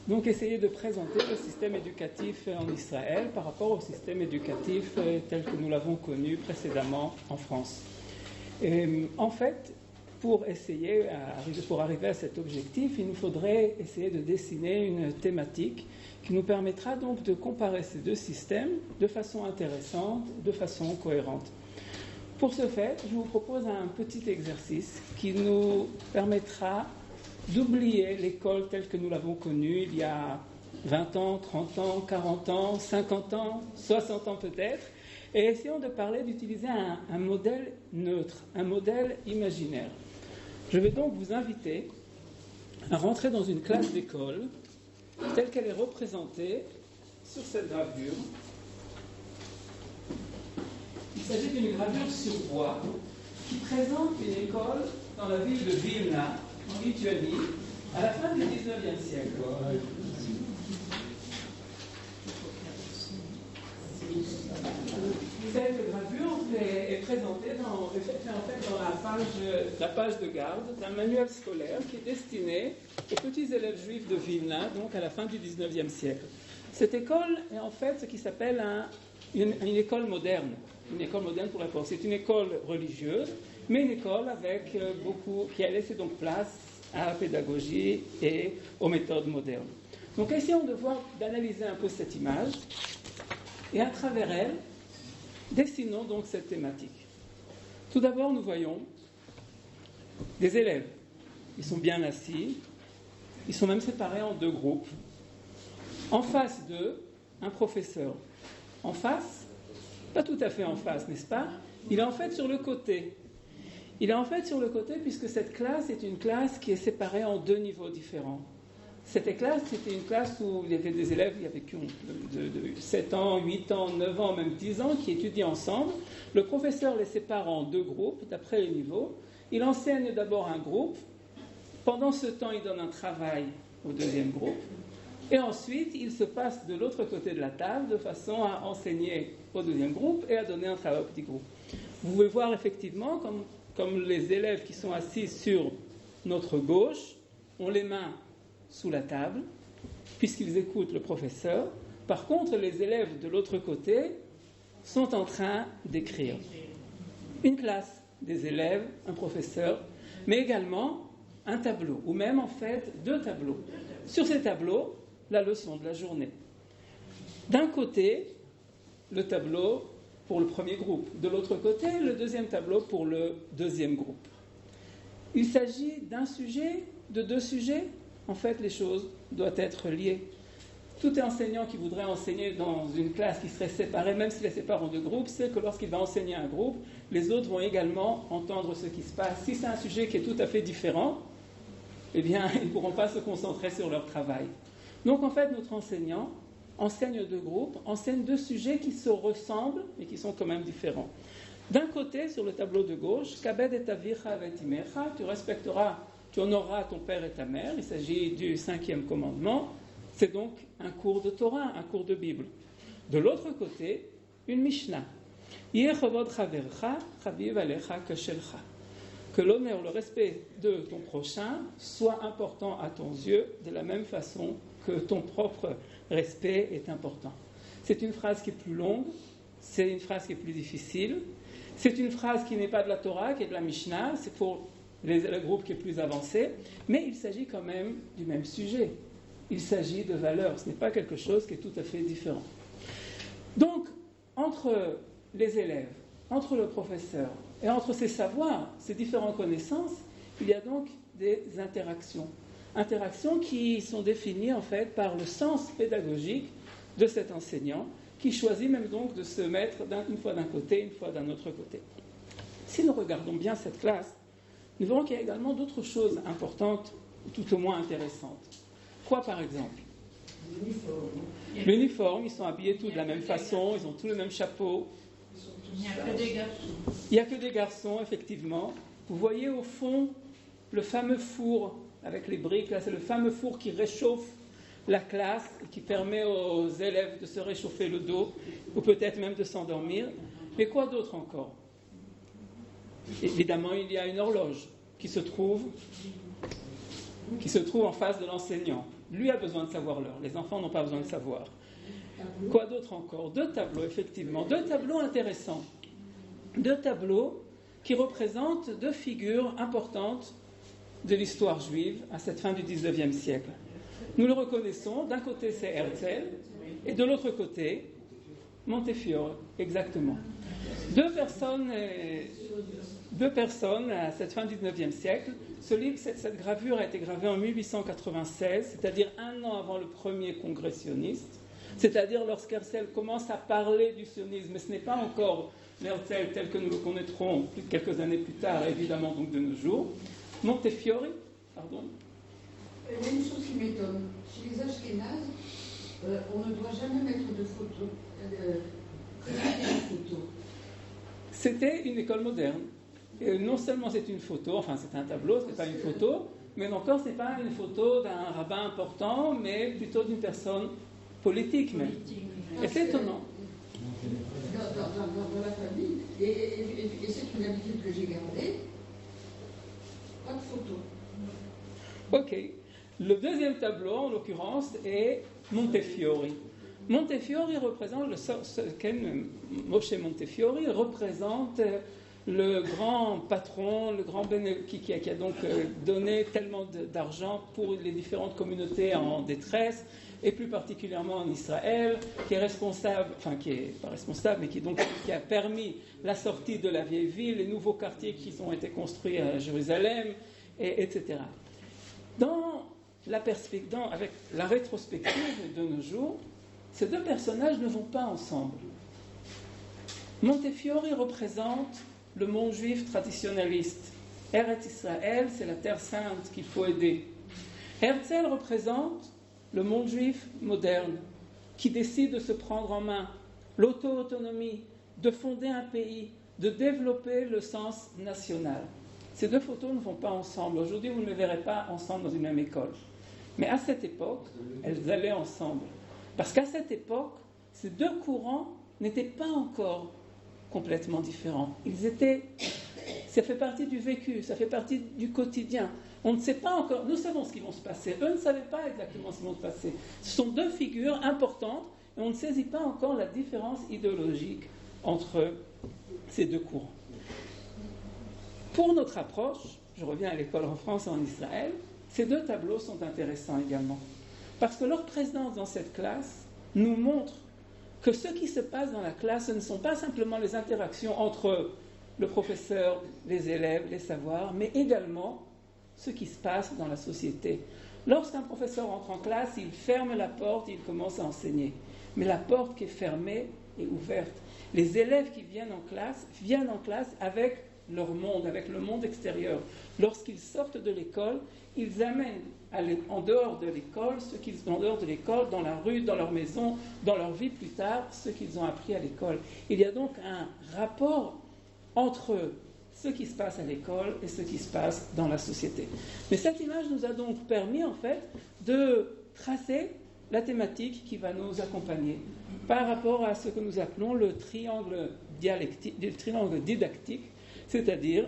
donc essayer de présenter le système éducatif en Israël par rapport au système éducatif tel que nous l'avons connu précédemment en France. Et, en fait, pour arriver à cet objectif, il nous faudrait essayer de dessiner une thématique qui nous permettra donc de comparer ces deux systèmes de façon intéressante, de façon cohérente. Pour ce faire, je vous propose un petit exercice qui nous permettra d'oublier l'école telle que nous l'avons connue il y a 20 ans, 30 ans, 40 ans, 50 ans, 60 ans peut-être, et essayons de parler, d'utiliser un modèle neutre, un modèle imaginaire. Je vais donc vous inviter à rentrer dans une classe d'école telle qu'elle est représentée sur cette gravure. Il s'agit d'une gravure sur bois qui présente une école dans la ville de Vilna, en Lituanie, à la fin du XIXe siècle. Cette gravure est présentée dans la page de garde d'un manuel scolaire qui est destiné aux petits élèves juifs de Vilna, donc à la fin du XIXe siècle. Cette école est en fait ce qui s'appelle une école moderne. Une école moderne pour rapport. C'est une école religieuse, mais une école avec qui a laissé donc place à la pédagogie et aux méthodes modernes. Donc essayons d'analyser un peu cette image et à travers elle, dessinons donc cette thématique. Tout d'abord, nous voyons des élèves. Ils sont bien assis, ils sont même séparés en deux groupes. En face d'eux, un professeur. En face, pas tout à fait en face, n'est-ce pas? Il est en fait sur le côté. Il est en fait sur le côté puisque cette classe est une classe qui est séparée en deux niveaux différents. Cette classe, c'était une classe où il y avait des élèves, il y avait qui ont de 7 ans, 8 ans, 9 ans, même 10 ans, qui étudient ensemble. Le professeur les sépare en deux groupes, d'après les niveaux. Il enseigne d'abord un groupe. Pendant ce temps, il donne un travail au deuxième groupe. Et ensuite, il se passe de l'autre côté de la table de façon à enseigner au deuxième groupe et à donner un travail au petit groupe. Vous pouvez voir effectivement comme les élèves qui sont assis sur notre gauche ont les mains sous la table, puisqu'ils écoutent le professeur. Par contre, les élèves de l'autre côté sont en train d'écrire. Une classe, des élèves, un professeur, mais également un tableau, ou même en fait deux tableaux. Sur ces tableaux, la leçon de la journée. D'un côté, le tableau pour le premier groupe. De l'autre côté, le deuxième tableau pour le deuxième groupe. Il s'agit d'un sujet, de deux sujets. En fait, les choses doivent être liées. Tout enseignant qui voudrait enseigner dans une classe qui serait séparée, même s'il les sépare en deux groupes, sait que lorsqu'il va enseigner un groupe, les autres vont également entendre ce qui se passe. Si c'est un sujet qui est tout à fait différent, eh bien, ils ne pourront pas se concentrer sur leur travail. Donc, en fait, notre enseignant enseigne deux groupes, enseigne deux sujets qui se ressemblent, mais qui sont quand même différents. D'un côté, sur le tableau de gauche, Kabed et avicha vet imecha, tu honoreras ton père et ta mère. Il s'agit du 5e commandement. C'est donc un cours de Torah, un cours de Bible. De l'autre côté, une Mishnah. Que l'honneur, le respect de ton prochain soit important à tes yeux de la même façon que ton propre respect est important. C'est une phrase qui est plus longue, c'est une phrase qui est plus difficile, c'est une phrase qui n'est pas de la Torah, qui est de la Mishnah, c'est pour le groupe qui est plus avancé, mais il s'agit quand même du même sujet. Il s'agit de valeurs, ce n'est pas quelque chose qui est tout à fait différent. Donc, entre les élèves, entre le professeur et entre ces savoirs, ces différentes connaissances, il y a donc des interactions. Interactions qui sont définies en fait par le sens pédagogique de cet enseignant qui choisit même donc de se mettre une fois d'un côté, une fois d'un autre côté. Si nous regardons bien cette classe, nous verrons qu'il y a également d'autres choses importantes, tout au moins intéressantes. Quoi par exemple? L'uniforme, ils sont habillés tous de la même façon, ils ont tous le même chapeau. Il n'y a que des garçons. Il n'y a que des garçons, effectivement. Vous voyez au fond le fameux four avec les briques, là c'est le fameux four qui réchauffe la classe et qui permet aux élèves de se réchauffer le dos ou peut-être même de s'endormir. Mais quoi d'autre encore? Évidemment, il y a une horloge qui se trouve en face de l'enseignant. Lui a besoin de savoir l'heure, les enfants n'ont pas besoin de savoir. Quoi d'autre encore? 2 tableaux, effectivement. 2 tableaux intéressants. 2 tableaux qui représentent 2 figures importantes de l'histoire juive à cette fin du XIXe siècle. Nous le reconnaissons, d'un côté c'est Herzl, et de l'autre côté, Montefiore, exactement. 2 personnes à cette fin du XIXe siècle. Cette gravure a été gravée en 1896, c'est-à-dire 1 an avant le premier congrès sioniste, c'est-à-dire lorsqu'Herzl commence à parler du sionisme, mais ce n'est pas encore l'Herzl tel que nous le connaîtrons quelques années plus tard, évidemment donc de nos jours. Montefiore, pardon. Il y a une chose qui m'étonne. Chez les Ashkénazes, on ne doit jamais mettre de photos, C'était une école moderne. Et non seulement c'est une photo, enfin c'est un tableau, ce n'est pas une photo, mais encore ce n'est pas une photo d'un rabbin important, mais plutôt d'une personne politique même. Et c'est étonnant. Dans la famille, et c'est une habitude que j'ai gardée, pas de photos. Ok. Le deuxième tableau, en l'occurrence, est Montefiore. Montefiore représente Moshe Montefiore représente le grand patron, le grand qui a donc donné tellement d'argent pour les différentes communautés en détresse, et plus particulièrement en Israël, qui est responsable, enfin qui est pas responsable, mais qui a permis la sortie de la vieille ville, les nouveaux quartiers qui ont été construits à Jérusalem, etc. Avec la rétrospective de nos jours, ces 2 personnages ne vont pas ensemble. Montefiore représente le monde juif traditionnaliste. Eretz Israël, c'est la terre sainte qu'il faut aider. Herzl représente le monde juif moderne, qui décide de se prendre en main, l'auto-autonomie, de fonder un pays, de développer le sens national. Ces 2 photos ne vont pas ensemble. Aujourd'hui, vous ne les verrez pas ensemble dans une même école. Mais à cette époque, elles allaient ensemble. Parce qu'à cette époque, ces 2 courants n'étaient pas encore complètement différents. Ça fait partie du vécu, ça fait partie du quotidien. On ne sait pas encore, nous savons ce qui va se passer. Eux ne savaient pas exactement ce qui va se passer. Ce sont 2 figures importantes et on ne saisit pas encore la différence idéologique entre ces 2 courants. Pour notre approche, je reviens à l'école en France et en Israël, ces 2 tableaux sont intéressants également. Parce que leur présence dans cette classe nous montre que ce qui se passe dans la classe, ce ne sont pas simplement les interactions entre le professeur, les élèves, les savoirs, mais également ce qui se passe dans la société. Lorsqu'un professeur entre en classe, il ferme la porte et il commence à enseigner. Mais la porte qui est fermée est ouverte. Les élèves qui viennent en classe avec leur monde, avec le monde extérieur. Lorsqu'ils sortent de l'école, ils amènent en dehors de l'école, dans la rue, dans leur maison, dans leur vie plus tard, ce qu'ils ont appris à l'école. Il y a donc un rapport entre ce qui se passe à l'école et ce qui se passe dans la société. Mais cette image nous a donc permis en fait de tracer la thématique qui va nous accompagner par rapport à ce que nous appelons le triangle didactique, c'est-à-dire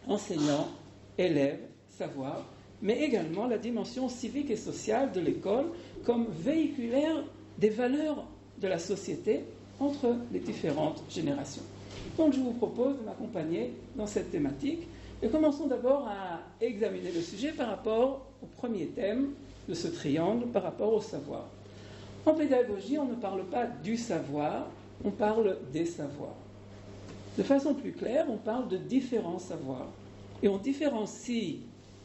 enseignant, élève, savoir, mais également la dimension civique et sociale de l'école comme véhiculaire des valeurs de la société entre les différentes générations. Donc je vous propose de m'accompagner dans cette thématique et commençons d'abord à examiner le sujet par rapport au premier thème de ce triangle, par rapport au savoir. En pédagogie, on ne parle pas du savoir, on parle des savoirs. De façon plus claire, on parle de différents savoirs. Et on différencie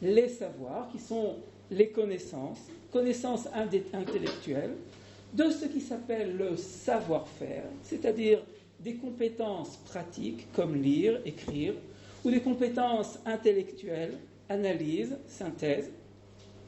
les savoirs, qui sont les connaissances intellectuelles, de ce qui s'appelle le savoir-faire, c'est-à-dire des compétences pratiques comme lire, écrire, ou des compétences intellectuelles, analyse, synthèse,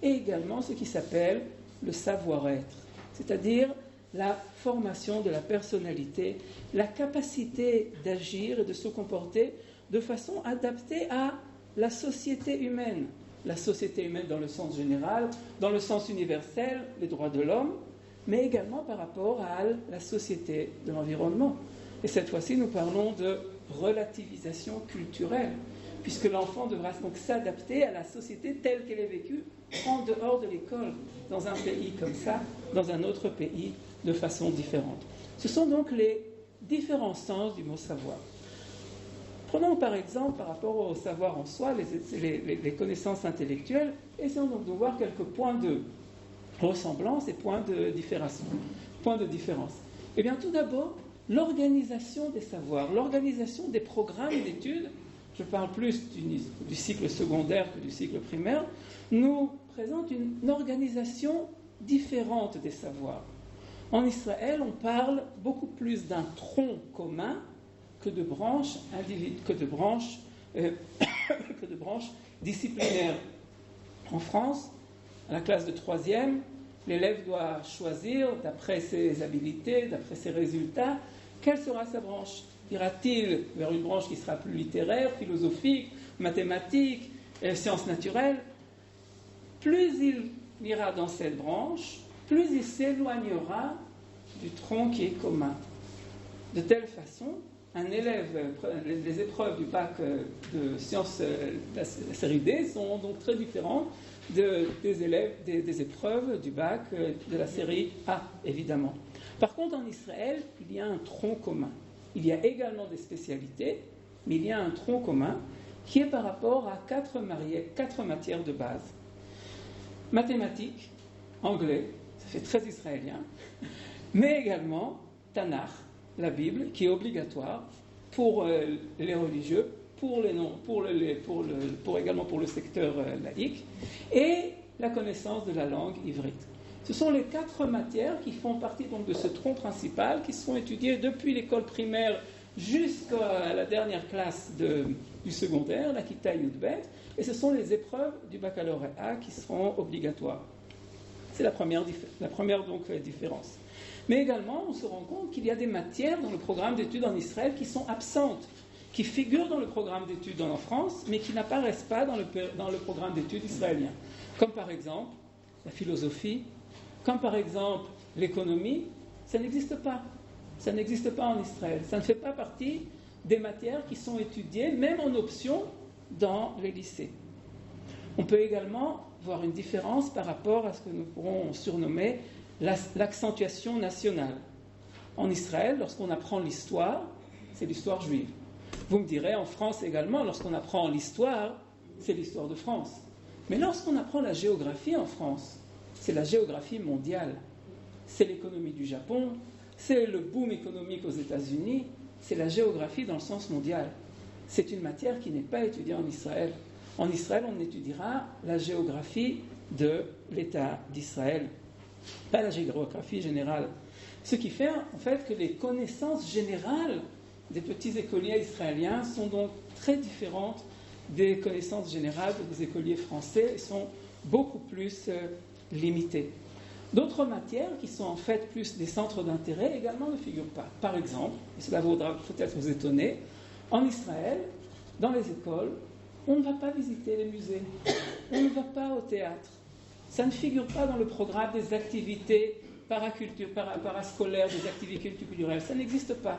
et également ce qui s'appelle le savoir-être, c'est-à-dire la formation de la personnalité, la capacité d'agir et de se comporter de façon adaptée à la société humaine dans le sens général, dans le sens universel, les droits de l'homme, mais également par rapport à la société de l'environnement. Et cette fois-ci, nous parlons de relativisation culturelle, puisque l'enfant devra donc s'adapter à la société telle qu'elle est vécue en dehors de l'école, dans un pays comme ça, dans un autre pays, de façon différente. Ce sont donc les différents sens du mot savoir. Prenons par exemple, par rapport au savoir en soi, les connaissances intellectuelles, essayons donc de voir quelques points de ressemblance et points de différence. Eh bien, tout d'abord, l'organisation des savoirs, l'organisation des programmes d'études, je parle plus du cycle secondaire que du cycle primaire, nous présente une organisation différente des savoirs. En Israël, on parle beaucoup plus d'un tronc commun que de branches disciplinaires. En France, à la classe de 3e, l'élève doit choisir, d'après ses habilités, d'après ses résultats, quelle sera sa branche. Ira-t-il vers une branche qui sera plus littéraire, philosophique, mathématique, sciences naturelles? Plus il ira dans cette branche, plus il s'éloignera du tronc qui est commun. De telle façon, un élève, les épreuves du bac de sciences, la série D, sont donc très différentes des épreuves du bac de la série A, évidemment. Par contre, en Israël, il y a un tronc commun. Il y a également des spécialités, mais il y a un tronc commun qui est par rapport à quatre matières de base. Mathématiques, anglais, ça fait très israélien, mais également Tanakh, la Bible, qui est obligatoire pour les religieux, également pour le secteur laïque, et la connaissance de la langue ivrite. Ce sont les quatre matières qui font partie donc de ce tronc principal, qui seront étudiées depuis l'école primaire jusqu'à la dernière classe du secondaire, la Kita Yudbet, et ce sont les épreuves du baccalauréat qui seront obligatoires. C'est la première donc, différence. Mais également, on se rend compte qu'il y a des matières dans le programme d'études en Israël qui sont absentes, qui figurent dans le programme d'études en France, mais qui n'apparaissent pas dans le programme d'études israélien. Comme par exemple la philosophie, comme par exemple l'économie, ça n'existe pas. Ça n'existe pas en Israël. Ça ne fait pas partie des matières qui sont étudiées, même en option, dans les lycées. On peut également voir une différence par rapport à ce que nous pourrons surnommer l'accentuation nationale. En Israël, lorsqu'on apprend l'histoire, c'est l'histoire juive. Vous me direz, en France également, lorsqu'on apprend l'histoire, c'est l'histoire de France. Mais lorsqu'on apprend la géographie en France, c'est la géographie mondiale. C'est l'économie du Japon, c'est le boom économique aux États-Unis, c'est la géographie dans le sens mondial. C'est une matière qui n'est pas étudiée en Israël. En Israël, on étudiera la géographie de l'État d'Israël, pas la géographie générale. Ce qui fait en fait que les connaissances générales des petits écoliers israéliens sont donc très différentes des connaissances générales des écoliers français et sont beaucoup plus limitées. D'autres matières qui sont en fait plus des centres d'intérêt également ne figurent pas. Par exemple, et cela vaudra peut-être vous étonner, en Israël, dans les écoles, on ne va pas visiter les musées, on ne va pas au théâtre. Ça ne figure pas dans le programme des activités parascolaires, des activités culturelles, ça n'existe pas.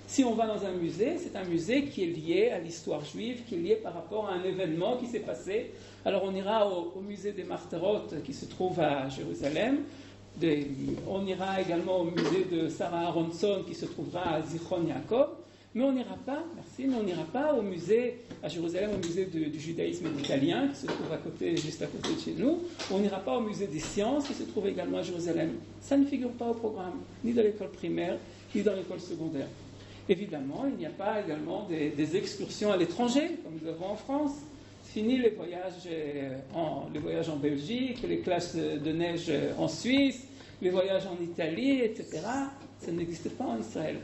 Si on va dans un musée, c'est un musée qui est lié à l'histoire juive, qui est lié par rapport à un événement qui s'est passé. Alors on ira au musée des Martarot qui se trouve à Jérusalem, on ira également au musée de Sarah Aronson qui se trouvera à Zichron Yaakov, mais on n'ira pas au musée à Jérusalem, au musée du judaïsme italien qui se trouve juste à côté de chez nous. On n'ira pas au musée des sciences qui se trouve également à Jérusalem. Ça ne figure pas au programme, ni dans l'école primaire, ni dans l'école secondaire. Évidemment, il n'y a pas également des excursions à l'étranger, comme nous avons en France. Fini les voyages en Belgique, les classes de neige en Suisse, les voyages en Italie, etc. Ça n'existe pas en Israël.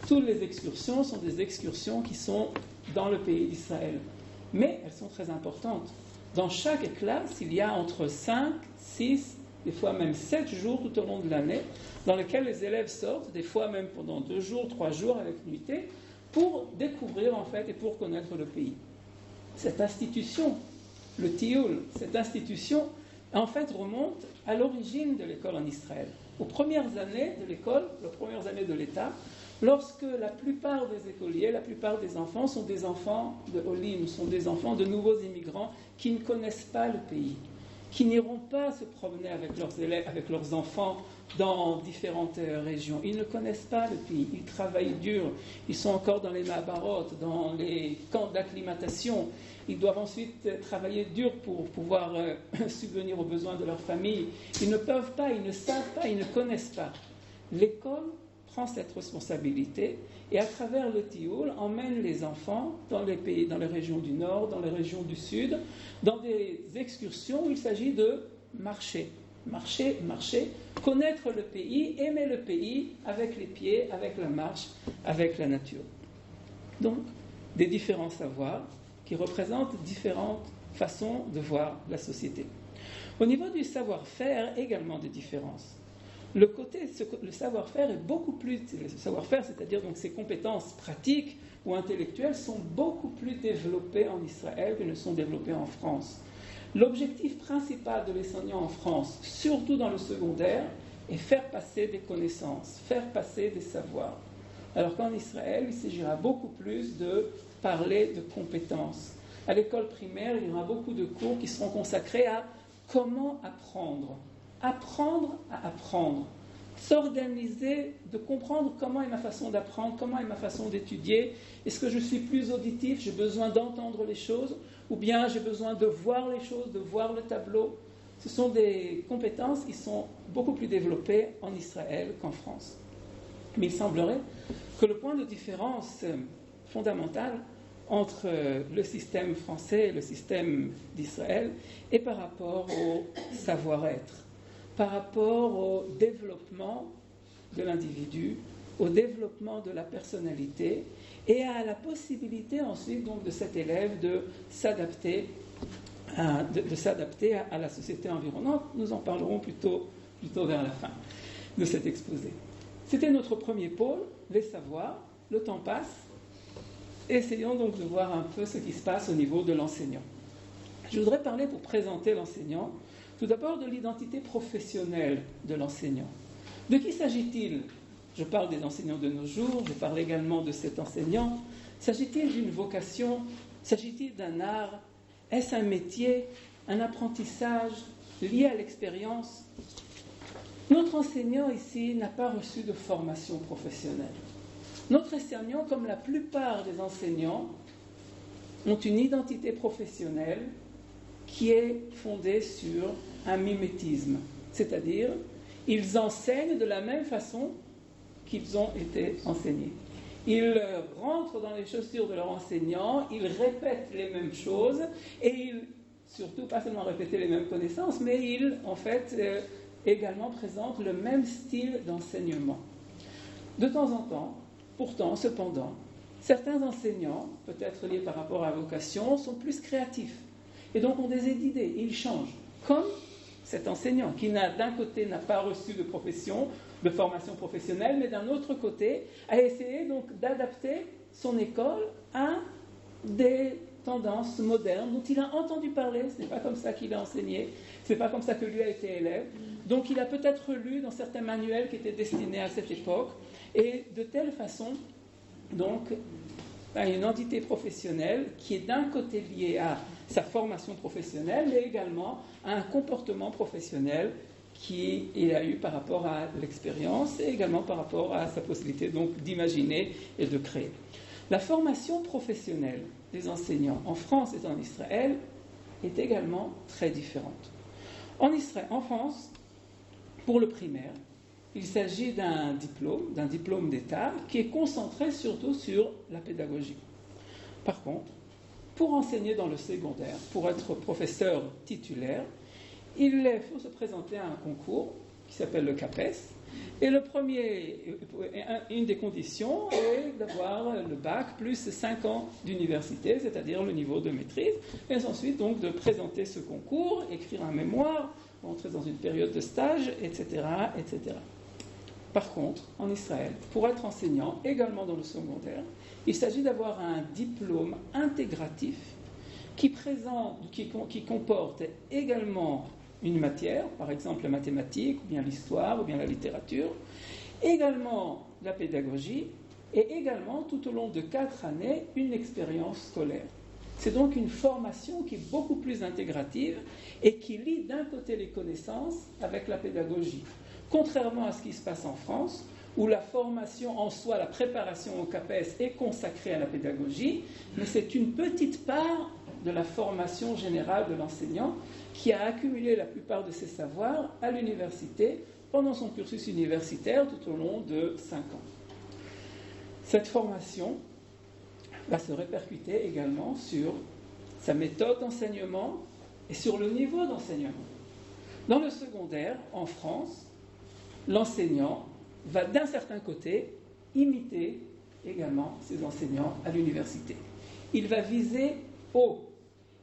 Toutes les excursions sont des excursions qui sont dans le pays d'Israël. Mais elles sont très importantes. Dans chaque classe, il y a entre 5, 6, des fois même 7 jours tout au long de l'année, dans lesquels les élèves sortent, des fois même pendant 2 jours, 3 jours avec nuitée, pour découvrir en fait et pour connaître le pays. Cette institution, le Tioul, cette institution en fait remonte à l'origine de l'école en Israël. Aux premières années de l'école, aux premières années de l'État, lorsque la plupart des écoliers, la plupart des enfants sont des enfants de Olim, sont des enfants de nouveaux immigrants qui ne connaissent pas le pays, qui n'iront pas se promener avec leurs élèves, avec leurs enfants dans différentes régions. Ils ne connaissent pas le pays, ils travaillent dur, ils sont encore dans les Mahabharot, dans les camps d'acclimatation. Ils doivent ensuite travailler dur pour pouvoir subvenir aux besoins de leur famille. Ils ne peuvent pas, ils ne savent pas, ils ne connaissent pas. L'école prend cette responsabilité et à travers le Tioul emmène les enfants dans les pays, dans les régions du Nord, dans les régions du Sud, dans des excursions où il s'agit de marcher, connaître le pays, aimer le pays avec les pieds, avec la marche, avec la nature. Donc, des différents savoirs qui représentent différentes façons de voir la société. Au niveau du savoir-faire, également des différences. Le savoir-faire est beaucoup plus, le savoir-faire, c'est-à-dire donc ses compétences pratiques ou intellectuelles, sont beaucoup plus développées en Israël que ne sont développées en France. L'objectif principal de l'enseignant en France, surtout dans le secondaire, est faire passer des connaissances, faire passer des savoirs. Alors qu'en Israël, il s'agira beaucoup plus de parler de compétences. À l'école primaire, il y aura beaucoup de cours qui seront consacrés à comment apprendre. Apprendre à apprendre, s'organiser, de comprendre comment est ma façon d'apprendre, comment est ma façon d'étudier. Est-ce que je suis plus auditif, j'ai besoin d'entendre les choses, ou bien j'ai besoin de voir les choses, de voir le tableau. Ce sont des compétences qui sont beaucoup plus développées en Israël qu'en France. Mais il semblerait que le point de différence fondamental entre le système français et le système d'Israël est par rapport au savoir-être, par rapport au développement de l'individu, au développement de la personnalité et à la possibilité ensuite donc de cet élève de s'adapter à la société environnante. Nous en parlerons plutôt vers la fin de cet exposé. C'était notre premier pôle, les savoirs. Le temps passe. Essayons donc de voir un peu ce qui se passe au niveau de l'enseignant. Je voudrais parler, pour présenter l'enseignant, tout d'abord de l'identité professionnelle de l'enseignant. De qui s'agit-il ? Je parle des enseignants de nos jours, je parle également de cet enseignant. S'agit-il d'une vocation ? S'agit-il d'un art ? Est-ce un métier, un apprentissage lié à l'expérience ? Notre enseignant ici n'a pas reçu de formation professionnelle. Notre enseignant, comme la plupart des enseignants, ont une identité professionnelle qui est fondée sur un mimétisme, c'est-à-dire ils enseignent de la même façon qu'ils ont été enseignés. Ils rentrent dans les chaussures de leur enseignant, ils répètent les mêmes choses et ils, surtout pas seulement répéter les mêmes connaissances, mais ils, en fait, également présentent le même style d'enseignement. De temps en temps, pourtant, cependant, certains enseignants, peut-être liés par rapport à la vocation, sont plus créatifs et donc ont des idées, et ils changent. Comme cet enseignant qui, d'un côté, n'a pas reçu de formation professionnelle, mais d'un autre côté, a essayé donc d'adapter son école à des tendances modernes dont il a entendu parler. Ce n'est pas comme ça qu'il a enseigné, ce n'est pas comme ça que lui a été élève. Donc il a peut-être lu dans certains manuels qui étaient destinés à cette époque, et de telle façon, donc, à une entité professionnelle qui est d'un côté liée à sa formation professionnelle, mais également à un comportement professionnel qu'il a eu par rapport à l'expérience et également par rapport à sa possibilité donc d'imaginer et de créer. La formation professionnelle des enseignants en France et en Israël est également très différente. En France, pour le primaire, il s'agit d'un diplôme d'État qui est concentré surtout sur la pédagogie. Par contre, pour enseigner dans le secondaire, pour être professeur titulaire, il faut se présenter à un concours qui s'appelle le CAPES. Et une des conditions est d'avoir le bac plus 5 ans d'université, c'est-à-dire le niveau de maîtrise, et ensuite donc de présenter ce concours, écrire un mémoire, entrer dans une période de stage, etc., etc. Par contre, en Israël, pour être enseignant, également dans le secondaire, il s'agit d'avoir un diplôme intégratif qui comporte également une matière, par exemple la mathématique, ou bien l'histoire, ou bien la littérature, également la pédagogie, et également, tout au long de 4 années, une expérience scolaire. C'est donc une formation qui est beaucoup plus intégrative et qui lie d'un côté les connaissances avec la pédagogie. Contrairement à ce qui se passe en France, où la formation en soi, la préparation au CAPES est consacrée à la pédagogie, mais c'est une petite part de la formation générale de l'enseignant qui a accumulé la plupart de ses savoirs à l'université pendant son cursus universitaire tout au long de 5 ans. Cette formation va se répercuter également sur sa méthode d'enseignement et sur le niveau d'enseignement. Dans le secondaire, en France, l'enseignant va d'un certain côté imiter également ses enseignants à l'université. Il va viser haut,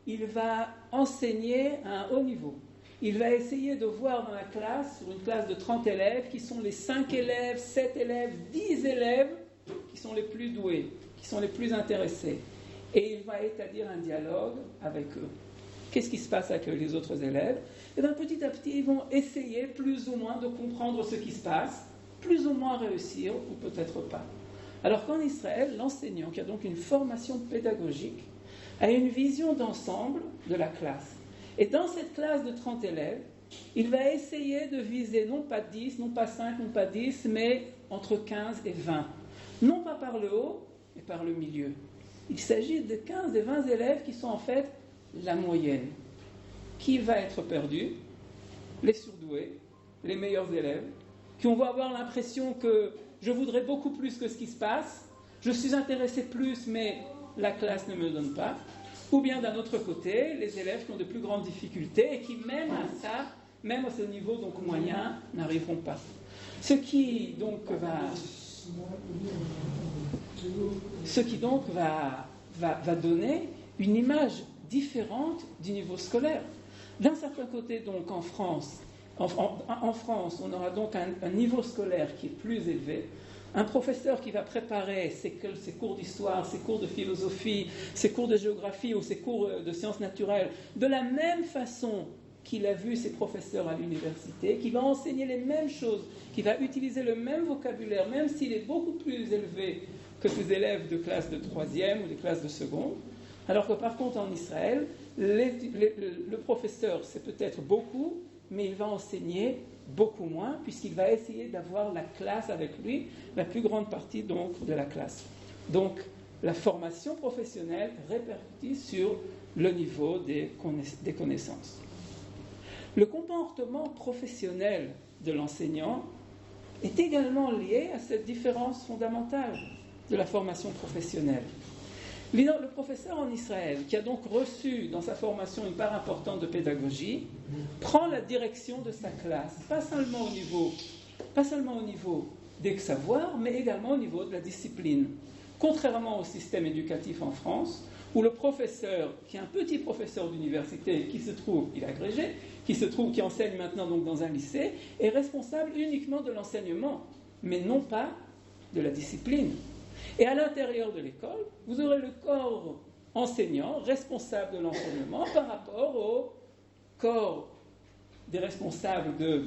il va enseigner à un haut niveau. Il va essayer de voir dans la classe, sur une classe de 30 élèves, qui sont les 5 élèves, 7 élèves, 10 élèves qui sont les plus doués, qui sont les plus intéressés. Et il va établir un dialogue avec eux. Qu'est-ce qui se passe avec les autres élèves? Et bien petit à petit, ils vont essayer plus ou moins de comprendre ce qui se passe, plus ou moins réussir, ou peut-être pas. Alors qu'en Israël, l'enseignant, qui a donc une formation pédagogique, a une vision d'ensemble de la classe. Et dans cette classe de 30 élèves, il va essayer de viser non pas 10, non pas 5, non pas 10, mais entre 15 et 20. Non pas par le haut, mais par le milieu. Il s'agit de 15 et 20 élèves qui sont en fait la moyenne. Qui va être perdu? Les surdoués, les meilleurs élèves, qui vont avoir l'impression que je voudrais beaucoup plus que ce qui se passe, je suis intéressé plus, mais la classe ne me donne pas. Ou bien d'un autre côté, les élèves qui ont de plus grandes difficultés et qui, même à ça, même à ce niveau donc moyen, n'arriveront pas. Ce qui donc va donner une image différente du niveau scolaire. D'un certain côté, donc en France, on aura donc un niveau scolaire qui est plus élevé, un professeur qui va préparer ses cours d'histoire, ses cours de philosophie, ses cours de géographie ou ses cours de sciences naturelles, de la même façon qu'il a vu ses professeurs à l'université, qui va enseigner les mêmes choses, qui va utiliser le même vocabulaire, même s'il est beaucoup plus élevé que ses élèves de classe de 3e ou de classe de seconde. Alors que par contre en Israël, le professeur c'est peut-être beaucoup, mais il va enseigner beaucoup moins, puisqu'il va essayer d'avoir la classe avec lui, la plus grande partie donc de la classe. Donc la formation professionnelle répercute sur le niveau des connaissances. Le comportement professionnel de l'enseignant est également lié à cette différence fondamentale de la formation professionnelle. Le professeur en Israël, qui a donc reçu dans sa formation une part importante de pédagogie, prend la direction de sa classe, pas seulement au niveau des savoirs, mais également au niveau de la discipline. Contrairement au système éducatif en France, où le professeur, qui est un petit professeur d'université, il est agrégé, qui enseigne maintenant donc dans un lycée, est responsable uniquement de l'enseignement, mais non pas de la discipline. Et à l'intérieur de l'école, vous aurez le corps enseignant, responsable de l'enseignement, par rapport au corps des responsables de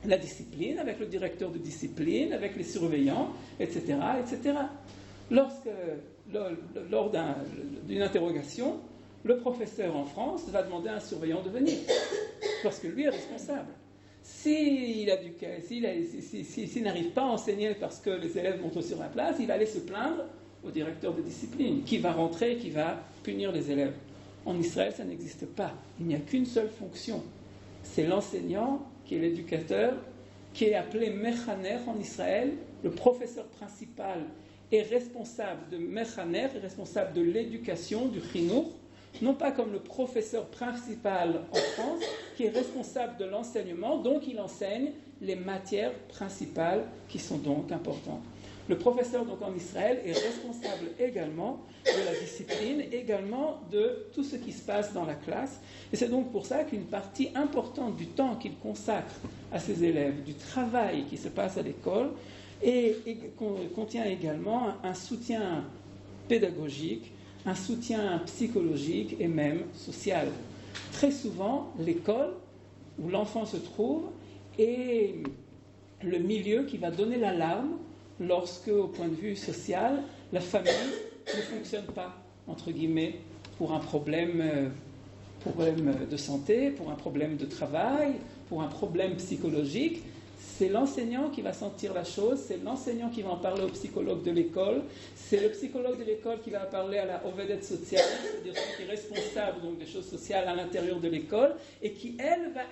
la discipline, avec le directeur de discipline, avec les surveillants, etc. etc. Lors d'une interrogation, le professeur en France va demander à un surveillant de venir, parce que lui est responsable. S'il n'arrive pas à enseigner parce que les élèves vont trop sur la place, il va aller se plaindre au directeur de discipline, qui va rentrer et qui va punir les élèves. En Israël, ça n'existe pas. Il n'y a qu'une seule fonction. C'est l'enseignant qui est l'éducateur, qui est appelé Mechaner en Israël. Le professeur principal est responsable de Mechaner, est responsable de l'éducation, du Chinour, non pas comme le professeur principal en France, qui est responsable de l'enseignement, donc il enseigne les matières principales qui sont donc importantes. Le professeur donc en Israël est responsable également de la discipline, également de tout ce qui se passe dans la classe. Et c'est donc pour ça qu'une partie importante du temps qu'il consacre à ses élèves, du travail qui se passe à l'école, contient également un soutien pédagogique, un soutien psychologique et même social. Très souvent, l'école où l'enfant se trouve est le milieu qui va donner l'alarme lorsque, au point de vue social, la famille ne fonctionne pas, entre guillemets, pour un problème de santé, pour un problème de travail, pour un problème psychologique. C'est l'enseignant qui va sentir la chose, c'est l'enseignant qui va en parler au psychologue de l'école, c'est le psychologue de l'école qui va parler au vedette sociale, c'est-à-dire celui qui est responsable donc, des choses sociales à l'intérieur de l'école, et qui, elle, va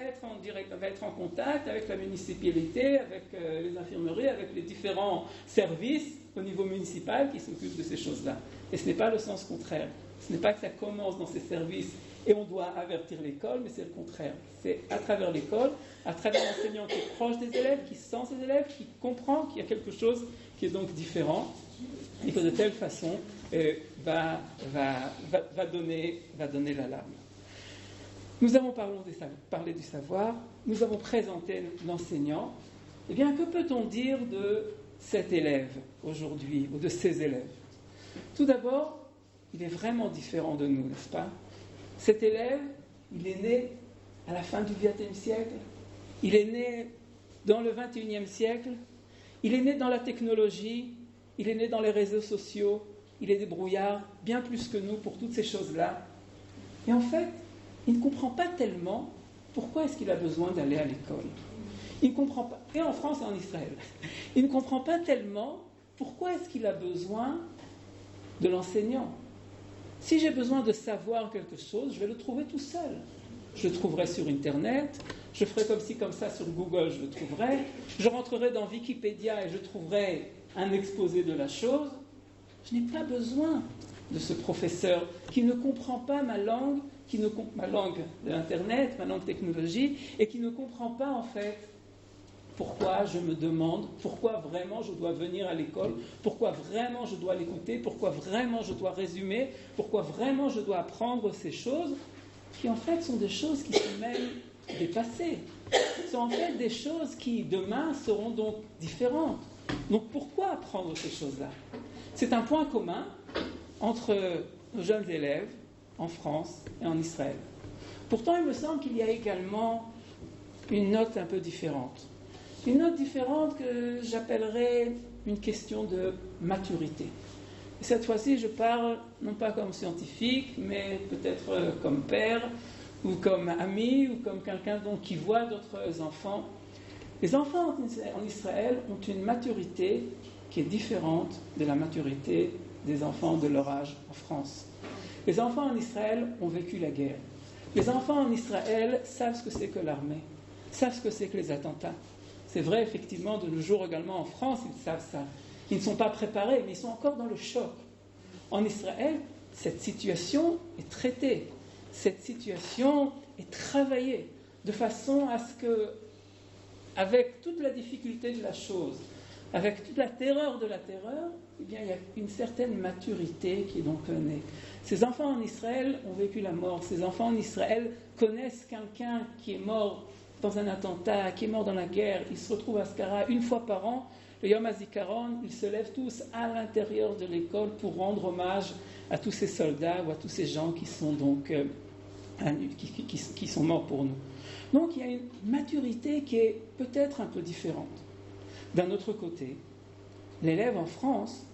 être en contact avec la municipalité, avec les infirmeries, avec les différents services au niveau municipal qui s'occupent de ces choses-là. Et ce n'est pas le sens contraire. Ce n'est pas que ça commence dans ces services et on doit avertir l'école, mais c'est le contraire. C'est à travers l'école, à travers l'enseignant qui est proche des élèves, qui sent ses élèves, qui comprend qu'il y a quelque chose qui est donc différent et que de telle façon va donner l'alarme. Nous avons parlé du savoir, nous avons présenté l'enseignant. Eh bien, que peut-on dire de cet élève aujourd'hui, ou de ces élèves ? Tout d'abord, il est vraiment différent de nous, n'est-ce pas ? Cet élève, il est né à la fin du XXe siècle, il est né dans le XXIe siècle, il est né dans la technologie, il est né dans les réseaux sociaux, il est débrouillard, bien plus que nous pour toutes ces choses-là. Et en fait, il ne comprend pas tellement pourquoi est-ce qu'il a besoin d'aller à l'école. Il ne comprend pas, et en France et en Israël, il ne comprend pas tellement pourquoi est-ce qu'il a besoin de l'enseignant. Si j'ai besoin de savoir quelque chose, je vais le trouver tout seul. Je le trouverai sur Internet, je ferai comme ci, comme ça sur Google, je le trouverai. Je rentrerai dans Wikipédia et je trouverai un exposé de la chose. Je n'ai pas besoin de ce professeur qui ne comprend pas ma langue, ma langue de l'Internet, ma langue technologie, et qui ne comprend pas en fait pourquoi je me demande, pourquoi vraiment je dois venir à l'école, pourquoi vraiment je dois l'écouter, pourquoi vraiment je dois résumer, pourquoi vraiment je dois apprendre ces choses, qui en fait sont des choses qui sont même dépassées, sont en fait des choses qui demain seront donc différentes. Donc pourquoi apprendre ces choses-là ? C'est un point commun entre nos jeunes élèves en France et en Israël. Pourtant, il me semble qu'il y a également une note un peu différente. Une note différente que j'appellerais une question de maturité. Et cette fois-ci, je parle non pas comme scientifique, mais peut-être comme père, ou comme ami, ou comme quelqu'un donc, qui voit d'autres enfants. Les enfants en Israël ont une maturité qui est différente de la maturité des enfants de leur âge en France. Les enfants en Israël ont vécu la guerre. Les enfants en Israël savent ce que c'est que l'armée, savent ce que c'est que les attentats. C'est vrai, effectivement, de nos jours également en France, ils savent ça. Ils ne sont pas préparés, mais ils sont encore dans le choc. En Israël, cette situation est traitée. Cette situation est travaillée de façon à ce que, avec toute la difficulté de la chose, avec toute la terreur de la terreur, eh bien, il y a une certaine maturité qui est donc née. Ces enfants en Israël ont vécu la mort. Ces enfants en Israël connaissent quelqu'un qui est mort dans un attentat, qui est mort dans la guerre. Ils se retrouvent à Skara une fois par an. Le Yom HaZikaron, ils se lèvent tous à l'intérieur de l'école pour rendre hommage à tous ces soldats ou à tous ces gens qui sont donc qui sont morts pour nous. Donc il y a une maturité qui est peut-être un peu différente. D'un autre côté, l'élève en France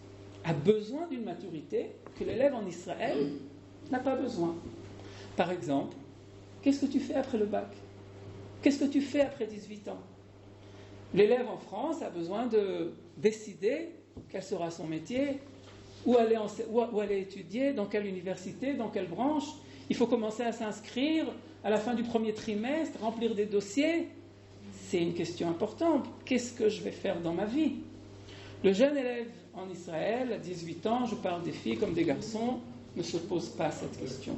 a besoin d'une maturité que l'élève en Israël n'a pas besoin. Par exemple, qu'est-ce que tu fais après le bac ? Qu'est-ce que tu fais après 18 ans ? L'élève en France a besoin de décider quel sera son métier, où aller étudier, dans quelle université, dans quelle branche. Il faut commencer à s'inscrire à la fin du premier trimestre, remplir des dossiers. C'est une question importante. Qu'est-ce que je vais faire dans ma vie ? Le jeune élève en Israël, à 18 ans, je parle des filles comme des garçons, ne se pose pas cette question.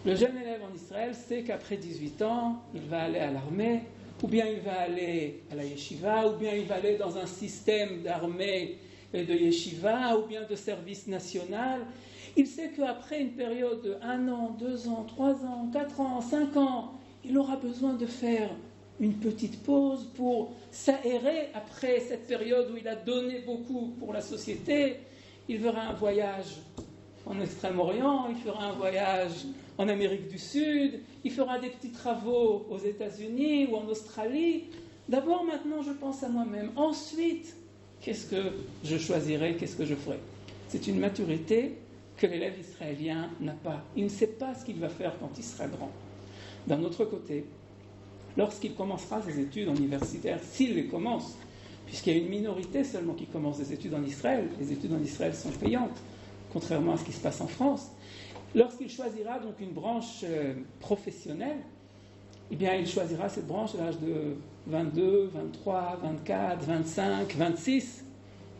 Le jeune élève en Israël sait qu'après 18 ans, il va aller à l'armée, ou bien il va aller à la yeshiva, ou bien il va aller dans un système d'armée et de yeshiva, ou bien de service national. Il sait qu'après une période de 1 an, 2 ans, 3 ans, 4 ans, 5 ans, il aura besoin de faire une petite pause pour s'aérer après cette période où il a donné beaucoup pour la société. Il fera un voyage en Extrême-Orient, il fera un voyage en Amérique du Sud, il fera des petits travaux aux États-Unis ou en Australie. D'abord, maintenant, je pense à moi-même. Ensuite, qu'est-ce que je choisirai, qu'est-ce que je ferai ? C'est une maturité que l'élève israélien n'a pas. Il ne sait pas ce qu'il va faire quand il sera grand. D'un autre côté, lorsqu'il commencera ses études universitaires, s'il les commence, puisqu'il y a une minorité seulement qui commence des études en Israël, les études en Israël sont payantes, contrairement à ce qui se passe en France, lorsqu'il choisira donc une branche professionnelle, eh bien il choisira cette branche à l'âge de 22, 23, 24, 25, 26.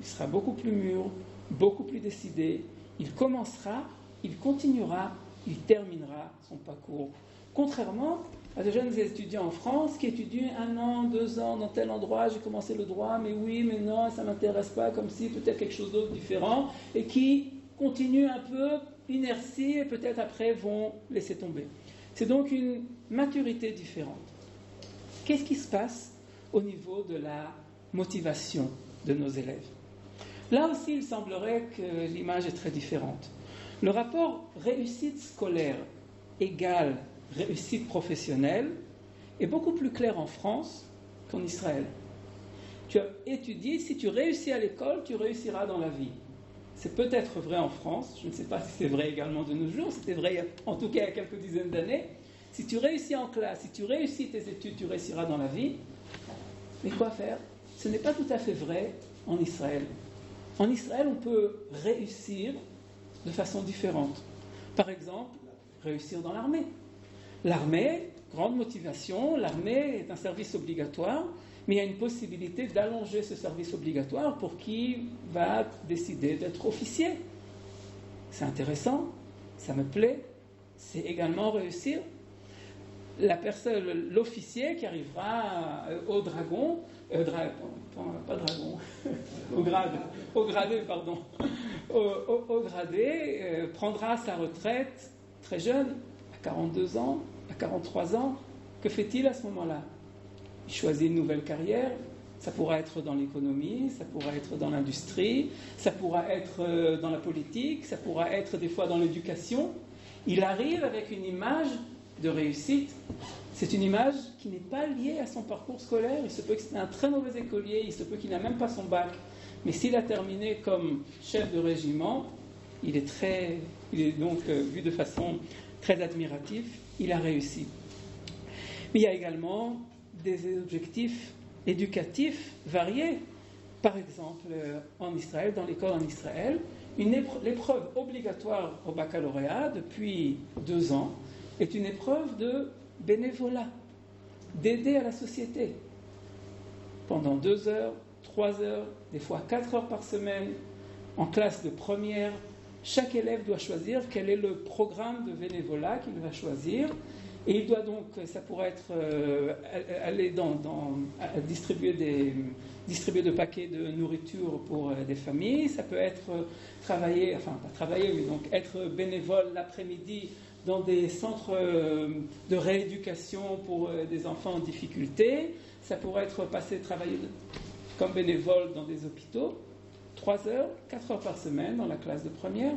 Il sera beaucoup plus mûr, beaucoup plus décidé. Il commencera, il continuera, il terminera son parcours. Contrairement à de jeunes étudiants en France qui étudient 1 an, 2 ans dans tel endroit, j'ai commencé le droit, mais oui, mais non, ça ne m'intéresse pas, comme si peut-être quelque chose d'autre différent, et qui continuent un peu inertie et peut-être après vont laisser tomber. C'est donc une maturité différente. Qu'est-ce qui se passe au niveau de la motivation de nos élèves? Là aussi, il semblerait que l'image est très différente. Le rapport réussite scolaire égale réussite professionnelle est beaucoup plus clair en France qu'en Israël. Tu as étudié, si tu réussis à l'école, tu réussiras dans la vie. C'est peut-être vrai en France, je ne sais pas si c'est vrai également de nos jours, c'était vrai en tout cas il y a quelques dizaines d'années. Si tu réussis en classe, si tu réussis tes études, tu réussiras dans la vie. Mais quoi faire? Ce n'est pas tout à fait vrai en Israël. En Israël, on peut réussir de façon différente. Par exemple, réussir dans l'armée. L'armée, grande motivation, l'armée est un service obligatoire, mais il y a une possibilité d'allonger ce service obligatoire pour qui va décider d'être officier. C'est intéressant, ça me plaît, c'est également réussir. L'officier qui arrivera au dragon, au gradé, prendra sa retraite très jeune, à 42 ans, à 43 ans. Que fait-il à ce moment-là? Il choisit une nouvelle carrière, ça pourra être dans l'économie, ça pourra être dans l'industrie, ça pourra être dans la politique, ça pourra être des fois dans l'éducation. Il arrive avec une image de réussite. C'est une image qui n'est pas liée à son parcours scolaire. Il se peut que c'est un très mauvais écolier, il se peut qu'il n'a même pas son bac. Mais s'il a terminé comme chef de régiment, il est donc vu de façon très admirative, il a réussi. Mais il y a également des objectifs éducatifs variés. Par exemple, en Israël, dans l'école en Israël, l'épreuve obligatoire au baccalauréat depuis 2 ans est une épreuve de bénévolat, d'aider à la société. Pendant 2 heures, 3 heures, des fois 4 heures par semaine, en classe de première, chaque élève doit choisir quel est le programme de bénévolat qu'il va choisir. Et il doit donc, ça pourrait être aller distribuer de paquets de nourriture pour des familles, ça peut être travailler, enfin pas travailler, mais donc être bénévole l'après-midi dans des centres de rééducation pour des enfants en difficulté, ça pourrait être travailler comme bénévole dans des hôpitaux, 3 heures, 4 heures par semaine dans la classe de première.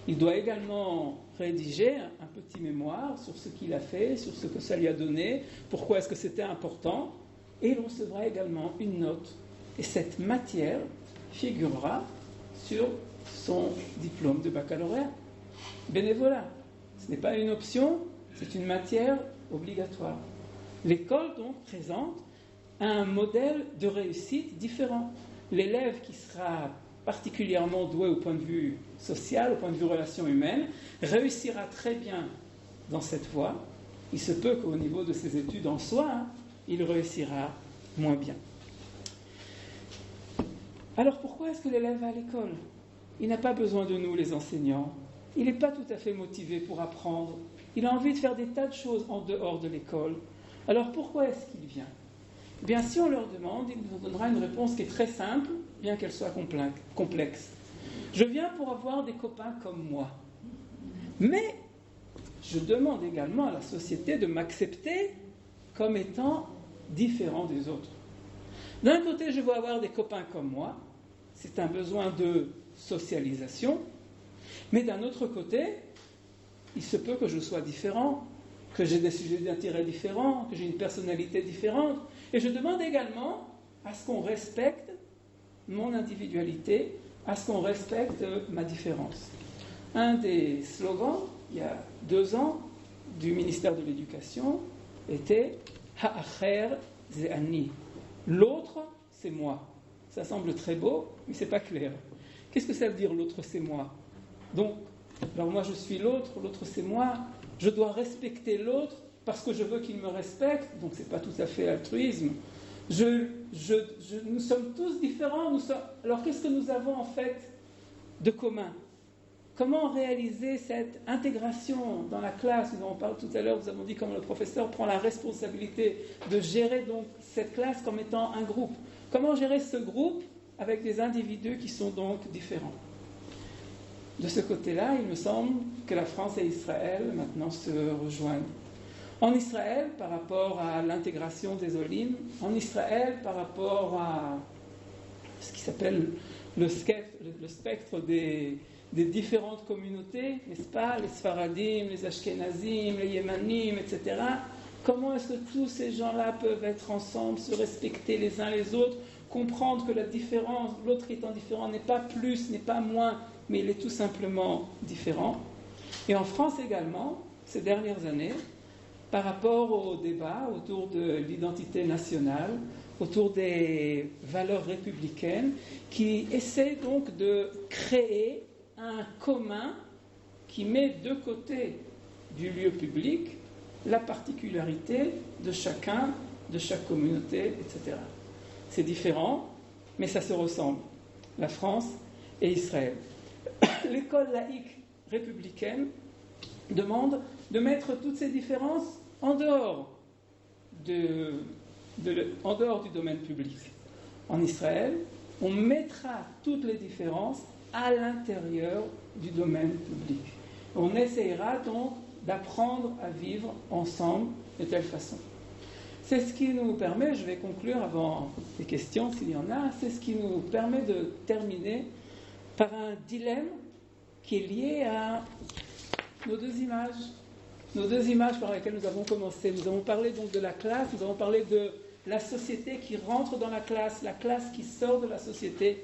Il doit également rédiger un petit mémoire sur ce qu'il a fait, sur ce que ça lui a donné, pourquoi est-ce que c'était important, et il recevra également une note. Et cette matière figurera sur son diplôme de baccalauréat. Bénévolat, ce n'est pas une option, c'est une matière obligatoire. L'école donc présente un modèle de réussite différent. L'élève qui sera particulièrement doué au point de vue social, au point de vue relations humaines, réussira très bien dans cette voie. Il se peut qu'au niveau de ses études en soi, il réussira moins bien. Alors pourquoi est-ce que l'élève va à l'école? Il n'a pas besoin de nous, les enseignants. Il n'est pas tout à fait motivé pour apprendre. Il a envie de faire des tas de choses en dehors de l'école. Alors pourquoi est-ce qu'il vient? Eh bien, si on leur demande, il nous donnera une réponse qui est très simple, bien qu'elle soit complexe. Je viens pour avoir des copains comme moi. Mais je demande également à la société de m'accepter comme étant différent des autres. D'un côté, je veux avoir des copains comme moi. C'est un besoin de socialisation. Mais d'un autre côté, il se peut que je sois différent, que j'ai des sujets d'intérêt différents, que j'ai une personnalité différente. Et je demande également à ce qu'on respecte mon individualité, à ce qu'on respecte ma différence. un des slogans, il y a 2 ans, du ministère de l'Éducation était « Ha'acher ze ani ». L'autre, c'est moi. Ça semble très beau, mais ce n'est pas clair. Qu'est-ce que ça veut dire l'autre, c'est moi? Donc, alors moi je suis l'autre, l'autre c'est moi. Je dois respecter l'autre parce que je veux qu'il me respecte, donc ce n'est pas tout à fait altruisme. Nous sommes tous différents. Alors qu'est-ce que nous avons en fait de commun? Comment réaliser cette intégration dans la classe? Nous en parlé tout à l'heure, nous avons dit comment le professeur prend la responsabilité de gérer donc cette classe comme étant un groupe. Comment gérer ce groupe avec des individus qui sont donc différents? De ce côté-là, il me semble que la France et Israël maintenant se rejoignent. En Israël, par rapport à l'intégration des Olim, en Israël, par rapport à ce qui s'appelle le spectre des différentes communautés, n'est-ce pas, les Sfaradim, les Ashkenazim, les Yémanim, etc. Comment est-ce que tous ces gens-là peuvent être ensemble, se respecter les uns les autres, comprendre que la différence, l'autre étant différent, n'est pas plus, n'est pas moins, mais il est tout simplement différent. Et en France également, ces dernières années, par rapport au débat autour de l'identité nationale, autour des valeurs républicaines, qui essaient donc de créer un commun qui met de côté du lieu public la particularité de chacun, de chaque communauté, etc. C'est différent, mais ça se ressemble. La France et Israël. L'école laïque républicaine demande de mettre toutes ces différences en dehors du domaine public. En Israël, on mettra toutes les différences à l'intérieur du domaine public. On essaiera donc d'apprendre à vivre ensemble de telle façon. C'est ce qui nous permet, je vais conclure avant les questions s'il y en a, c'est ce qui nous permet de terminer par un dilemme qui est lié à nos deux images par lesquelles nous avons commencé. Nous avons parlé donc de la classe, nous avons parlé de la société qui rentre dans la classe qui sort de la société.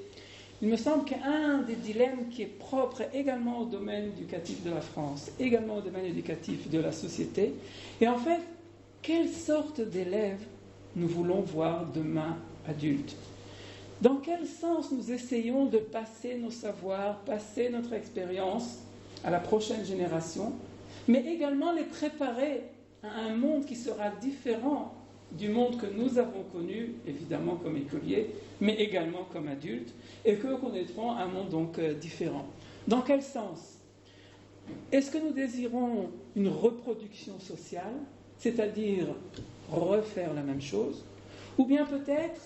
Il me semble qu'un des dilemmes qui est propre également au domaine éducatif de la France, également au domaine éducatif de la société, et en fait, quelle sorte d'élèves nous voulons voir demain adultes? Dans quel sens nous essayons de passer nos savoirs, passer notre expérience à la prochaine génération, mais également les préparer à un monde qui sera différent du monde que nous avons connu, évidemment comme écoliers, mais également comme adultes, et que connaîtrons un monde donc différent. Dans quel sens? Est-ce que nous désirons une reproduction sociale, c'est-à-dire refaire la même chose, ou bien peut-être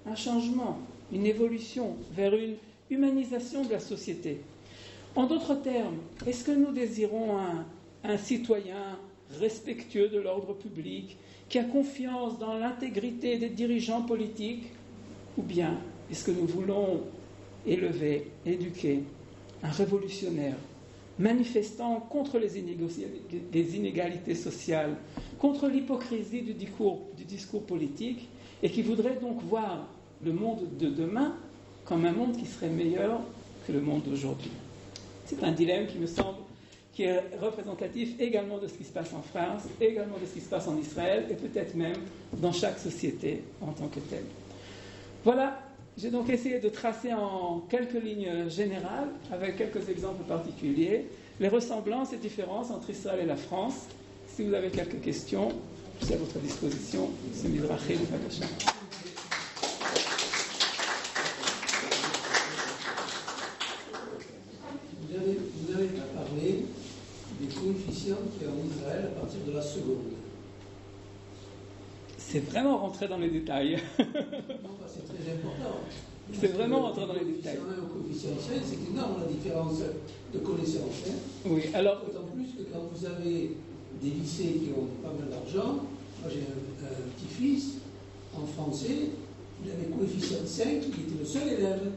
un changement, une évolution vers une humanisation de la société? En d'autres termes, est-ce que nous désirons un citoyen respectueux de l'ordre public, qui a confiance dans l'intégrité des dirigeants politiques, ou bien est-ce que nous voulons élever, éduquer un révolutionnaire manifestant contre les inégalités sociales, contre l'hypocrisie du discours politique, et qui voudrait donc voir le monde de demain comme un monde qui serait meilleur que le monde d'aujourd'hui? C'est un dilemme qui me semble qui est représentatif également de ce qui se passe en France, également de ce qui se passe en Israël, et peut-être même dans chaque société en tant que telle. Voilà, j'ai donc essayé de tracer en quelques lignes générales, avec quelques exemples particuliers, les ressemblances et différences entre Israël et la France. Si vous avez quelques questions, je suis à votre disposition. C'est Mizrahi de Bakasha. Vous avez parlé des coefficients qu'il y a en Israël à partir de la seconde. C'est vraiment rentrer dans les détails. Non, c'est très important. C'est vraiment rentrer dans les détails. Si on a un coefficient 5, c'est énorme la différence de connaissances. Hein. Oui, alors. D'autant plus que quand vous avez des lycées qui ont pas mal d'argent, moi j'ai un petit-fils en français, il avait coefficient 5, il était le seul élève.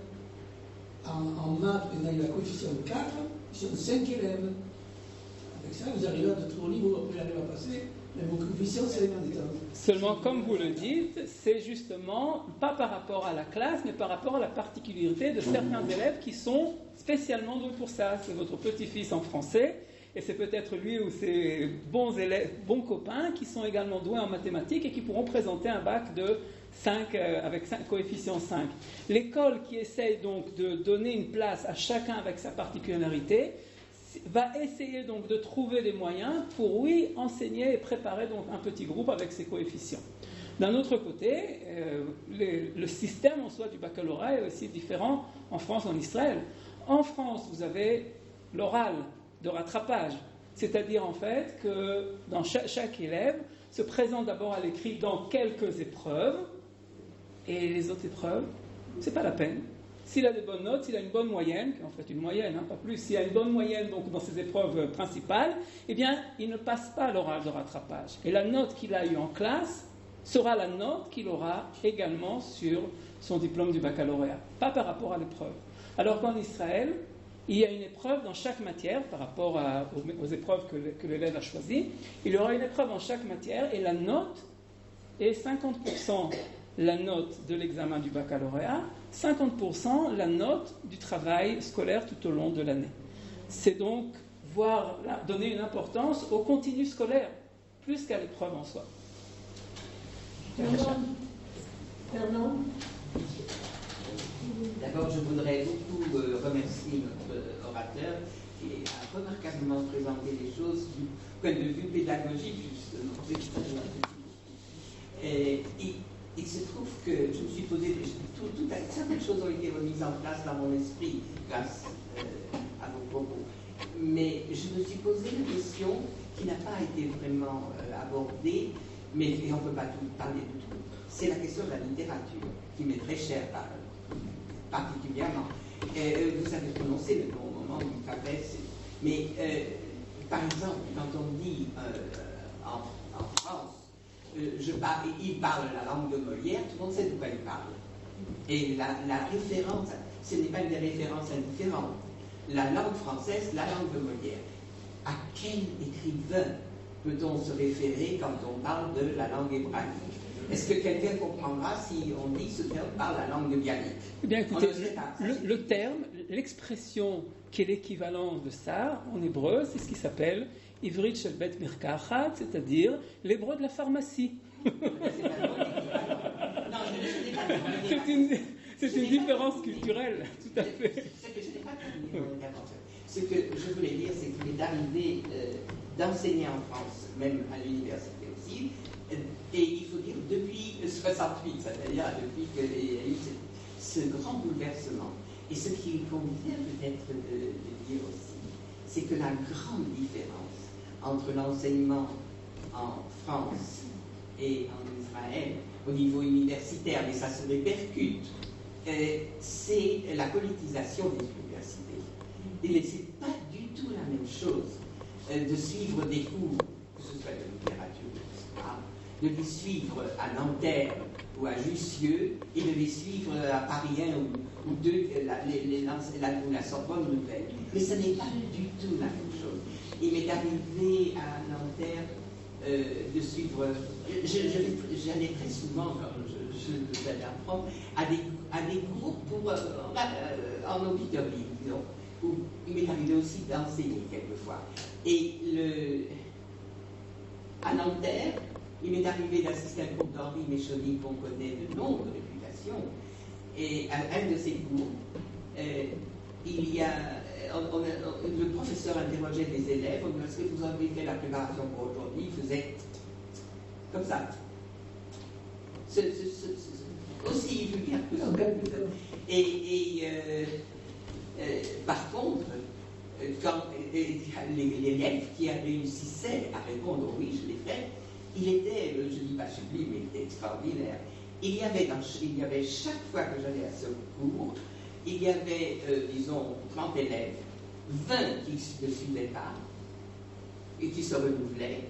En maths, maintenant il a coefficient 4, ils sont 5 élèves. Avec ça, vous arrivez à de très haut niveau, après il arrive à passer Mais mon coefficient, c'est un état. Seulement, comme vous le dites, c'est justement pas par rapport à la classe, mais par rapport à la particularité de certains élèves qui sont spécialement doués pour ça. C'est votre petit-fils en français, et c'est peut-être lui ou ses bons élèves, bons copains qui sont également doués en mathématiques et qui pourront présenter un bac de 5 avec 5, coefficient 5. L'école qui essaye donc de donner une place à chacun avec sa particularité va essayer donc de trouver des moyens pour, oui, enseigner et préparer donc un petit groupe avec ses coefficients. D'un autre côté, le système en soi du baccalauréat est aussi différent en France, en Israël. En France, vous avez l'oral de rattrapage, c'est-à-dire en fait que dans chaque élève se présente d'abord à l'écrit dans quelques épreuves, et les autres épreuves, c'est pas la peine. S'il a des bonnes notes, s'il a une bonne moyenne, qui est en fait une moyenne, pas plus, s'il a une bonne moyenne donc, dans ses épreuves principales, eh bien, il ne passe pas l'oral de rattrapage. Et la note qu'il a eue en classe sera la note qu'il aura également sur son diplôme du baccalauréat, pas par rapport à l'épreuve. Alors qu'en Israël, il y a une épreuve dans chaque matière, par rapport aux épreuves que l'élève a choisies, il y aura une épreuve en chaque matière, et la note est 50% la note de l'examen du baccalauréat, 50% la note du travail scolaire tout au long de l'année. C'est donc donner une importance au continu scolaire, plus qu'à l'épreuve en soi. Fernand. D'abord, je voudrais beaucoup remercier notre orateur qui a remarquablement présenté les choses du point de vue pédagogique, justement. Il se trouve que je me suis posé certaines choses ont été remises en place dans mon esprit grâce à vos propos. Mais je me suis posé une question qui n'a pas été vraiment abordée, et on ne peut pas tout parler de tout. C'est la question de la littérature, qui m'est très chère particulièrement. Vous avez prononcé le nom au moment du Fabresse, mais par exemple, quand on dit en France, il parle la langue de Molière, tout le monde sait de quoi il parle. Et la référence, ce n'est pas une référence indifférente. La langue française, la langue de Molière. À quel écrivain peut-on se référer quand on parle de la langue hébraïque? Est-ce que quelqu'un comprendra si on dit ce terme parle la langue de Bialik? Eh bien, écoutez, le terme, l'expression qui est l'équivalent de ça en hébreu, c'est ce qui s'appelle Ivrit shel bet mirkachat, c'est-à-dire l'hébreu de la pharmacie. C'est une différence culturelle, tout à fait. Ce que je voulais dire, c'est qu'il est arrivé d'enseigner en France, même à l'université aussi, et il faut dire depuis 68, c'est-à-dire depuis qu'il y a eu ce grand bouleversement. Et ce qu'il convient peut-être de dire aussi, c'est que la grande différence entre l'enseignement en France et en Israël, au niveau universitaire, mais ça se répercute, c'est la politisation des universités. Et ce n'est pas du tout la même chose de suivre des cours, que ce soit de littérature ou d'histoire, de les suivre à Nanterre ou à Jussieu, et de les suivre à Paris 1 ou 2, la Sorbonne Nouvelle. Mais ce n'est pas du tout la même chose. Il m'est arrivé à Nanterre de suivre, j'allais très souvent, quand je allais apprendre, à des groupes en auditorie, disons, où il m'est arrivé aussi d'enseigner quelquefois. Et à Nanterre, il m'est arrivé d'assister à un groupe d'Henri Méchoni qu'on connaît de longue réputation. Et à un de ces cours, le professeur interrogeait des élèves, on dit, est-ce que vous avez fait la préparation pour aujourd'hui? Il faisait comme ça. Aussi vulgaire que ça. Par contre, quand l'élève qui réussissait à répondre oui, je l'ai fait, il était, je ne dis pas sublime, mais il était extraordinaire. Il y avait chaque fois que j'allais à ce cours, il y avait, disons, 30 élèves, 20 qui ne suivaient pas et qui se renouvelaient.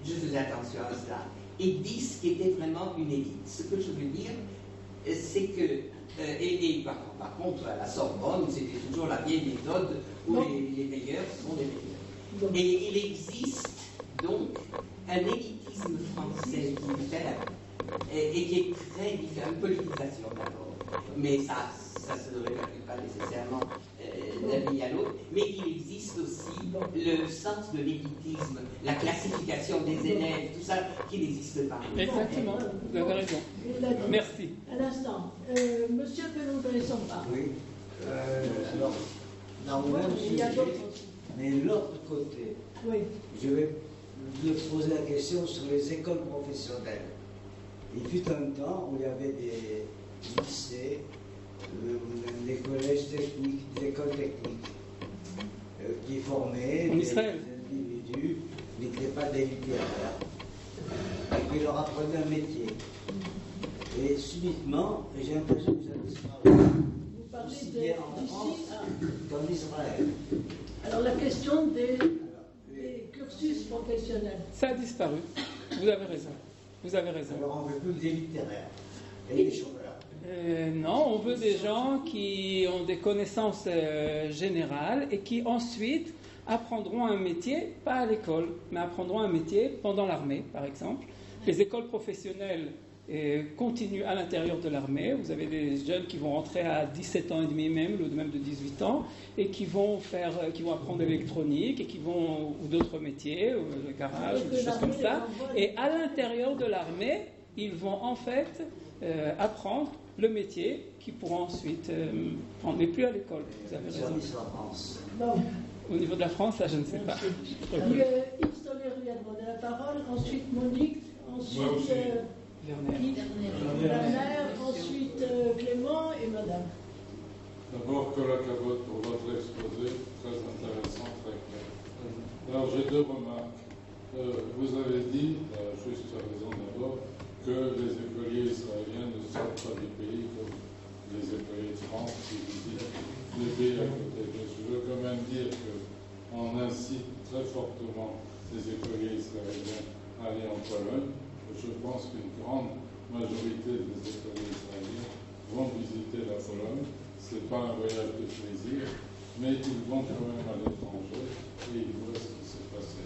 Je faisais attention à cela. Et 10 qui étaient vraiment une élite. Ce que je veux dire, c'est que, par contre, à la Sorbonne, c'était toujours la vieille méthode où les meilleurs sont les meilleurs. Et il existe donc un élitisme français qui est ferme et qui est très différent, une politisation d'abord, mais ça se répercute pas nécessairement d'un pays à l'autre, mais il existe aussi le sens de l'élitisme, la classification des élèves, tout ça qui n'existe pas. Exactement, vous avez raison. Merci. À l'instant, monsieur que nous ne connaissons pas. Oui. Alors, dans le même Il y a sujet, d'autres aussi. mais l'autre côté, Oui. je vais lui poser la question sur les écoles professionnelles. Il fut un temps où il y avait des lycées, des collèges techniques, des écoles techniques, qui formaient des individus qui n'étaient pas des littéraires, et qui leur apprenaient un métier. Et subitement, j'ai l'impression que ça disparaît. Vous parlez Aussi de bien en France qu'en Israël. Alors la question des cursus professionnels. Ça a disparu. Vous avez raison. Vous avez raison. Alors on ne veut plus des littéraires et des chômeurs. Non, on veut des gens qui ont des connaissances générales et qui ensuite apprendront un métier, pas à l'école, mais apprendront un métier pendant l'armée, par exemple. Les écoles professionnelles continuent à l'intérieur de l'armée. Vous avez des jeunes qui vont rentrer à 17 ans et demi même, ou même de 18 ans, et qui vont apprendre l'électronique, et ou d'autres métiers, le garage, ou des choses comme ça. Et à l'intérieur de l'armée, ils vont en fait apprendre le métier qu'ils pourront ensuite prendre, mais plus à l'école. Vous avez raison. Bon. Au niveau de la France, là, je ne sais pas. Yves Stoller lui a demandé la parole, ensuite Monique, ensuite Werner, ensuite Clément et Madame. D'abord, que la cabote pour votre exposé, très intéressant, très clair. Alors, j'ai deux remarques. Vous avez dit, juste raison d'abord, que les écoliers israéliens ne sortent pas du pays comme les écoliers de France qui visitent les pays à côté. Mais je veux quand même dire qu'on incite très fortement les écoliers israéliens à aller en Pologne. Je pense qu'une grande majorité des écoliers israéliens vont visiter la Pologne. Ce n'est pas un voyage de plaisir, mais ils vont quand même à l'étranger et ils voient ce qui s'est passé.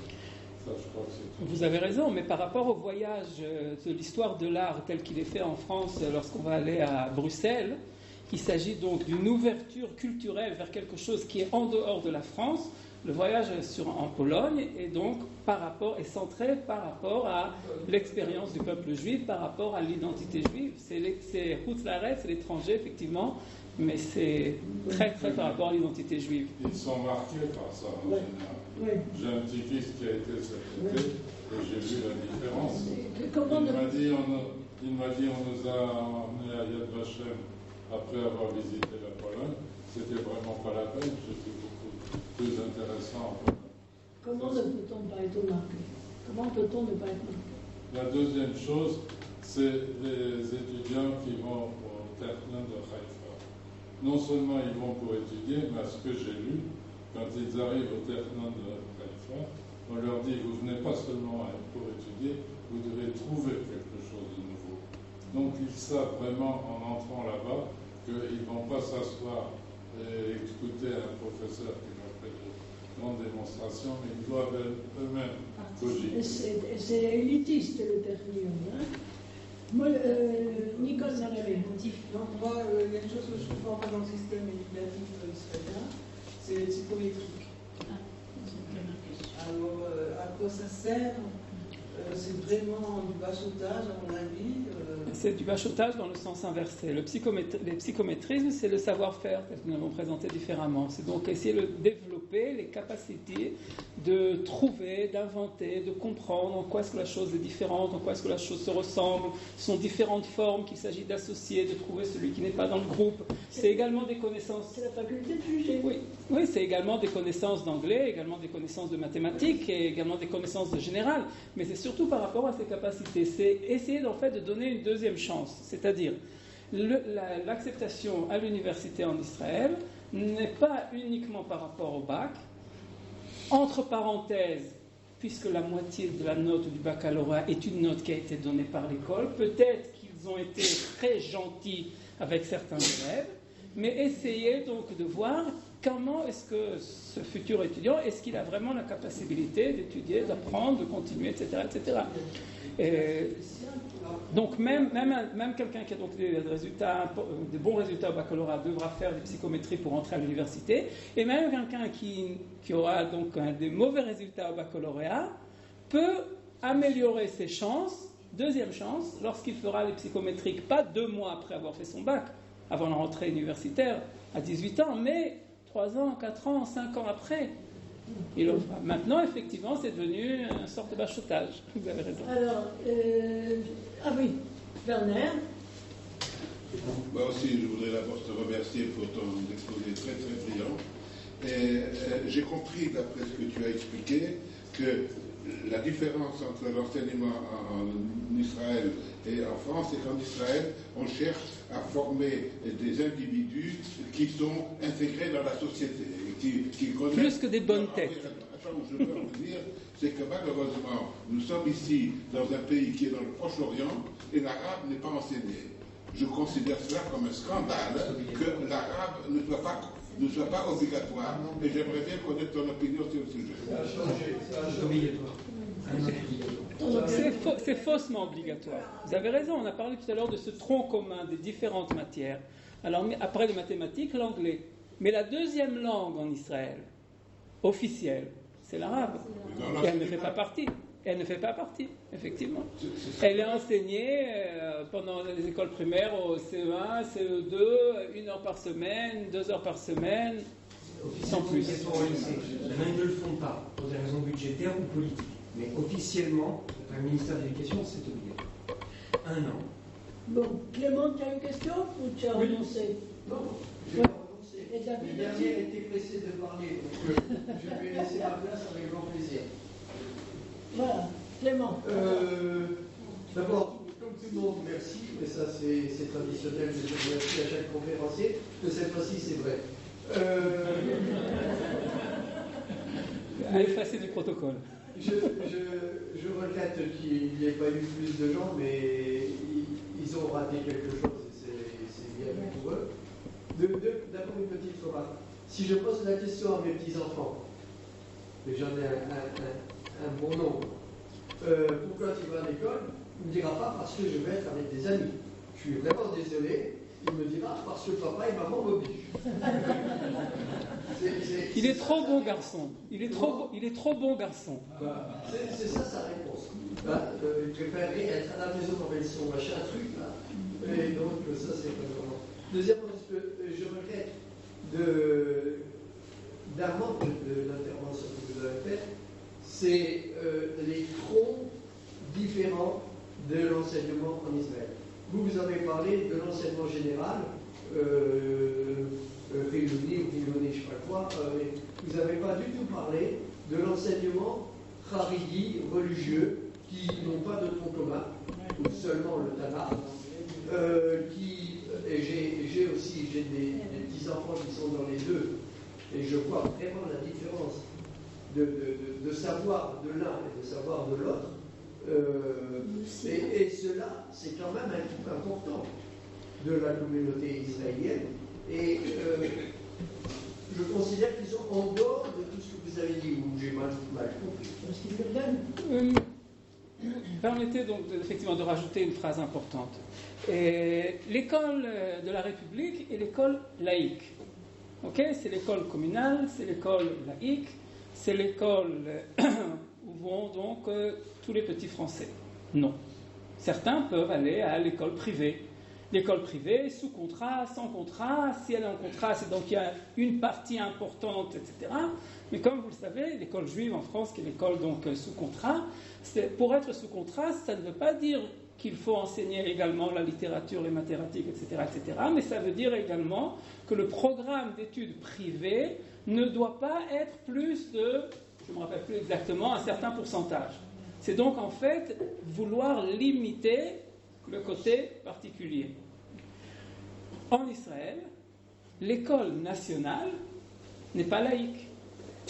Ça, je crois que c'est tout. Vous avez raison, mais par rapport au voyage de l'histoire de l'art tel qu'il est fait en France lorsqu'on va aller à Bruxelles, il s'agit donc d'une ouverture culturelle vers quelque chose qui est en dehors de la France. Le voyage en Pologne est donc est centré par rapport à l'expérience du peuple juif, par rapport à l'identité juive. C'est Hutzlaret, c'est l'étranger effectivement, mais c'est très par rapport à l'identité juive. Ils sont marqués par ça en général. Oui. J'ai un petit-fils qui a été cet été et j'ai vu la différence. Il m'a dit on nous a emmenés à Yad Vashem après avoir visité la Pologne. C'était vraiment pas la peine. J'étais beaucoup plus intéressant en Pologne. Comment ne peut-on pas être marqué? Comment peut-on ne pas être marqué? La deuxième chose, c'est les étudiants qui vont au Ternan de Haïfa. Non seulement ils vont pour étudier, mais à ce que j'ai lu, quand ils arrivent au Ternan de Haïfa, on leur dit, vous venez pas seulement pour étudier, vous devez trouver quelque chose de nouveau. Donc ils savent vraiment, en entrant là-bas, qu'ils ne vont pas s'asseoir et écouter un professeur qui leur fait de grandes démonstrations, mais ils doivent eux-mêmes cogiter. C'est élitiste le Ternium. Hein? Nicole Malavey. Donc moi, il y a une chose que je comprends pas dans le système éducatif israélien, c'est le psychométrique. Alors, à quoi ça sert? C'est vraiment du bachotage, à mon avis. C'est du bachotage dans le sens inversé. Le psychométrisme, c'est le savoir-faire, tel que nous l'avons présenté différemment. C'est donc essayer de développer les capacités de trouver, d'inventer, de comprendre en quoi est-ce que la chose est différente, en quoi est-ce que la chose se ressemble, sont différentes formes qu'il s'agit d'associer, de trouver celui qui n'est pas dans le groupe. C'est également des connaissances... C'est la faculté de juger. Oui, c'est également des connaissances d'anglais, également des connaissances de mathématiques et également des connaissances de général. Mais c'est surtout par rapport à ces capacités. C'est essayer en fait de donner une deuxième chance. C'est-à-dire l'acceptation à l'université en Israël n'est pas uniquement par rapport au bac. Entre parenthèses, puisque la moitié de la note du baccalauréat est une note qui a été donnée par l'école, peut-être qu'ils ont été très gentils avec certains élèves, mais essayer donc de voir comment est-ce que ce futur étudiant, est-ce qu'il a vraiment la capacité d'étudier, d'apprendre, de continuer, etc. etc. Et donc même quelqu'un qui a donc des bons résultats au baccalauréat devra faire des psychométries pour entrer à l'université, et même quelqu'un qui aura donc des mauvais résultats au baccalauréat peut améliorer ses chances, deuxième chance, lorsqu'il fera les psychométriques, pas 2 mois après avoir fait son bac, avant la rentrée universitaire à 18 ans, mais 3 ans, 4 ans, 5 ans après. Il le fera. Maintenant, effectivement, c'est devenu une sorte de bachotage. Vous avez raison. Alors, oui, Werner. Moi aussi, je voudrais d'abord te remercier pour ton exposé très très brillant. Et j'ai compris, d'après ce que tu as expliqué, que la différence entre l'enseignement en Israël et en France, c'est qu'en Israël, on cherche à former des individus qui sont intégrés dans la société, qui connaissent... Plus que des bonnes têtes. Attends, je veux en venir, c'est que malheureusement, nous sommes ici dans un pays qui est dans le Proche-Orient et l'arabe n'est pas enseigné. Je considère cela comme un scandale que l'arabe ne soit pas obligatoire, et j'aimerais bien connaître ton opinion sur le sujet. C'est faussement obligatoire. Vous avez raison, on a parlé tout à l'heure de ce tronc commun des différentes matières. Alors, après les mathématiques, l'anglais. Mais la deuxième langue en Israël, officielle, c'est l'arabe. Et elle ne fait pas partie. Elle ne fait pas partie, effectivement. Elle est enseignée pendant les écoles primaires au CE1, CE2, 1 heure par semaine, 2 heures par semaine, sans plus. Ils ne le font pas pour des raisons budgétaires ou politiques. Mais officiellement, par le ministère de l'Éducation, c'est obligatoire. 1 an. Bon, Clément, tu as une question ou tu as renoncé? Non, je vais pas renoncer. Le dernier était pressé de parler, donc je vais laisser ma place avec grand plaisir. Voilà, Clément. D'abord, comme tout le monde, merci, mais ça c'est traditionnel, je remercie à chaque conférencier, que cette fois-ci c'est vrai. À effacer du protocole. Je regrette qu'il n'y ait pas eu plus de gens, mais ils ont raté quelque chose, et c'est bien pour eux. D'abord une petite remarque. Si je pose la question à mes petits-enfants, et j'en ai un bon nombre, pourquoi tu vas à l'école? Il ne me dira pas parce que je vais être avec des amis. Je suis vraiment désolé. Il me dira parce que papa et maman m'obligent. Il est trop bon garçon. Il est trop bon garçon. C'est ça sa réponse. Il préférerait être à la maison avec son machin truc là. Et donc ça c'est pas vraiment. Deuxièmement, je regrette d'un manque de l'intervention que vous avez faite, c'est les troncs différents de l'enseignement en Israël. Vous avez parlé de l'enseignement général, Filoni ou Filoni, je ne sais pas quoi. Vous n'avez pas du tout parlé de l'enseignement haridi, religieux, qui n'ont pas de tronc commun, ou seulement le Tanakh. Et j'ai des petits-enfants qui sont dans les deux, et je vois vraiment la différence de savoir de l'un et de savoir de l'autre. Et cela, c'est quand même un groupe important de la communauté israélienne. Et je considère qu'ils sont en dehors de tout ce que vous avez dit, ou j'ai mal compris. Permettez donc effectivement de rajouter une phrase importante. L'école de la République est l'école laïque. C'est l'école communale, c'est l'école laïque, c'est l'école où vont donc tous les petits Français. Non. Certains peuvent aller à l'école privée. L'école privée, sous contrat, sans contrat, si elle est en contrat, c'est donc il y a une partie importante, etc. Mais comme vous le savez, l'école juive en France, qui est l'école donc sous contrat, pour être sous contrat, ça ne veut pas dire qu'il faut enseigner également la littérature, les mathématiques, etc., etc. Mais ça veut dire également que le programme d'études privées ne doit pas être plus de, je ne me rappelle plus exactement, un certain pourcentage. C'est donc en fait vouloir limiter le côté particulier. En Israël, l'école nationale n'est pas laïque.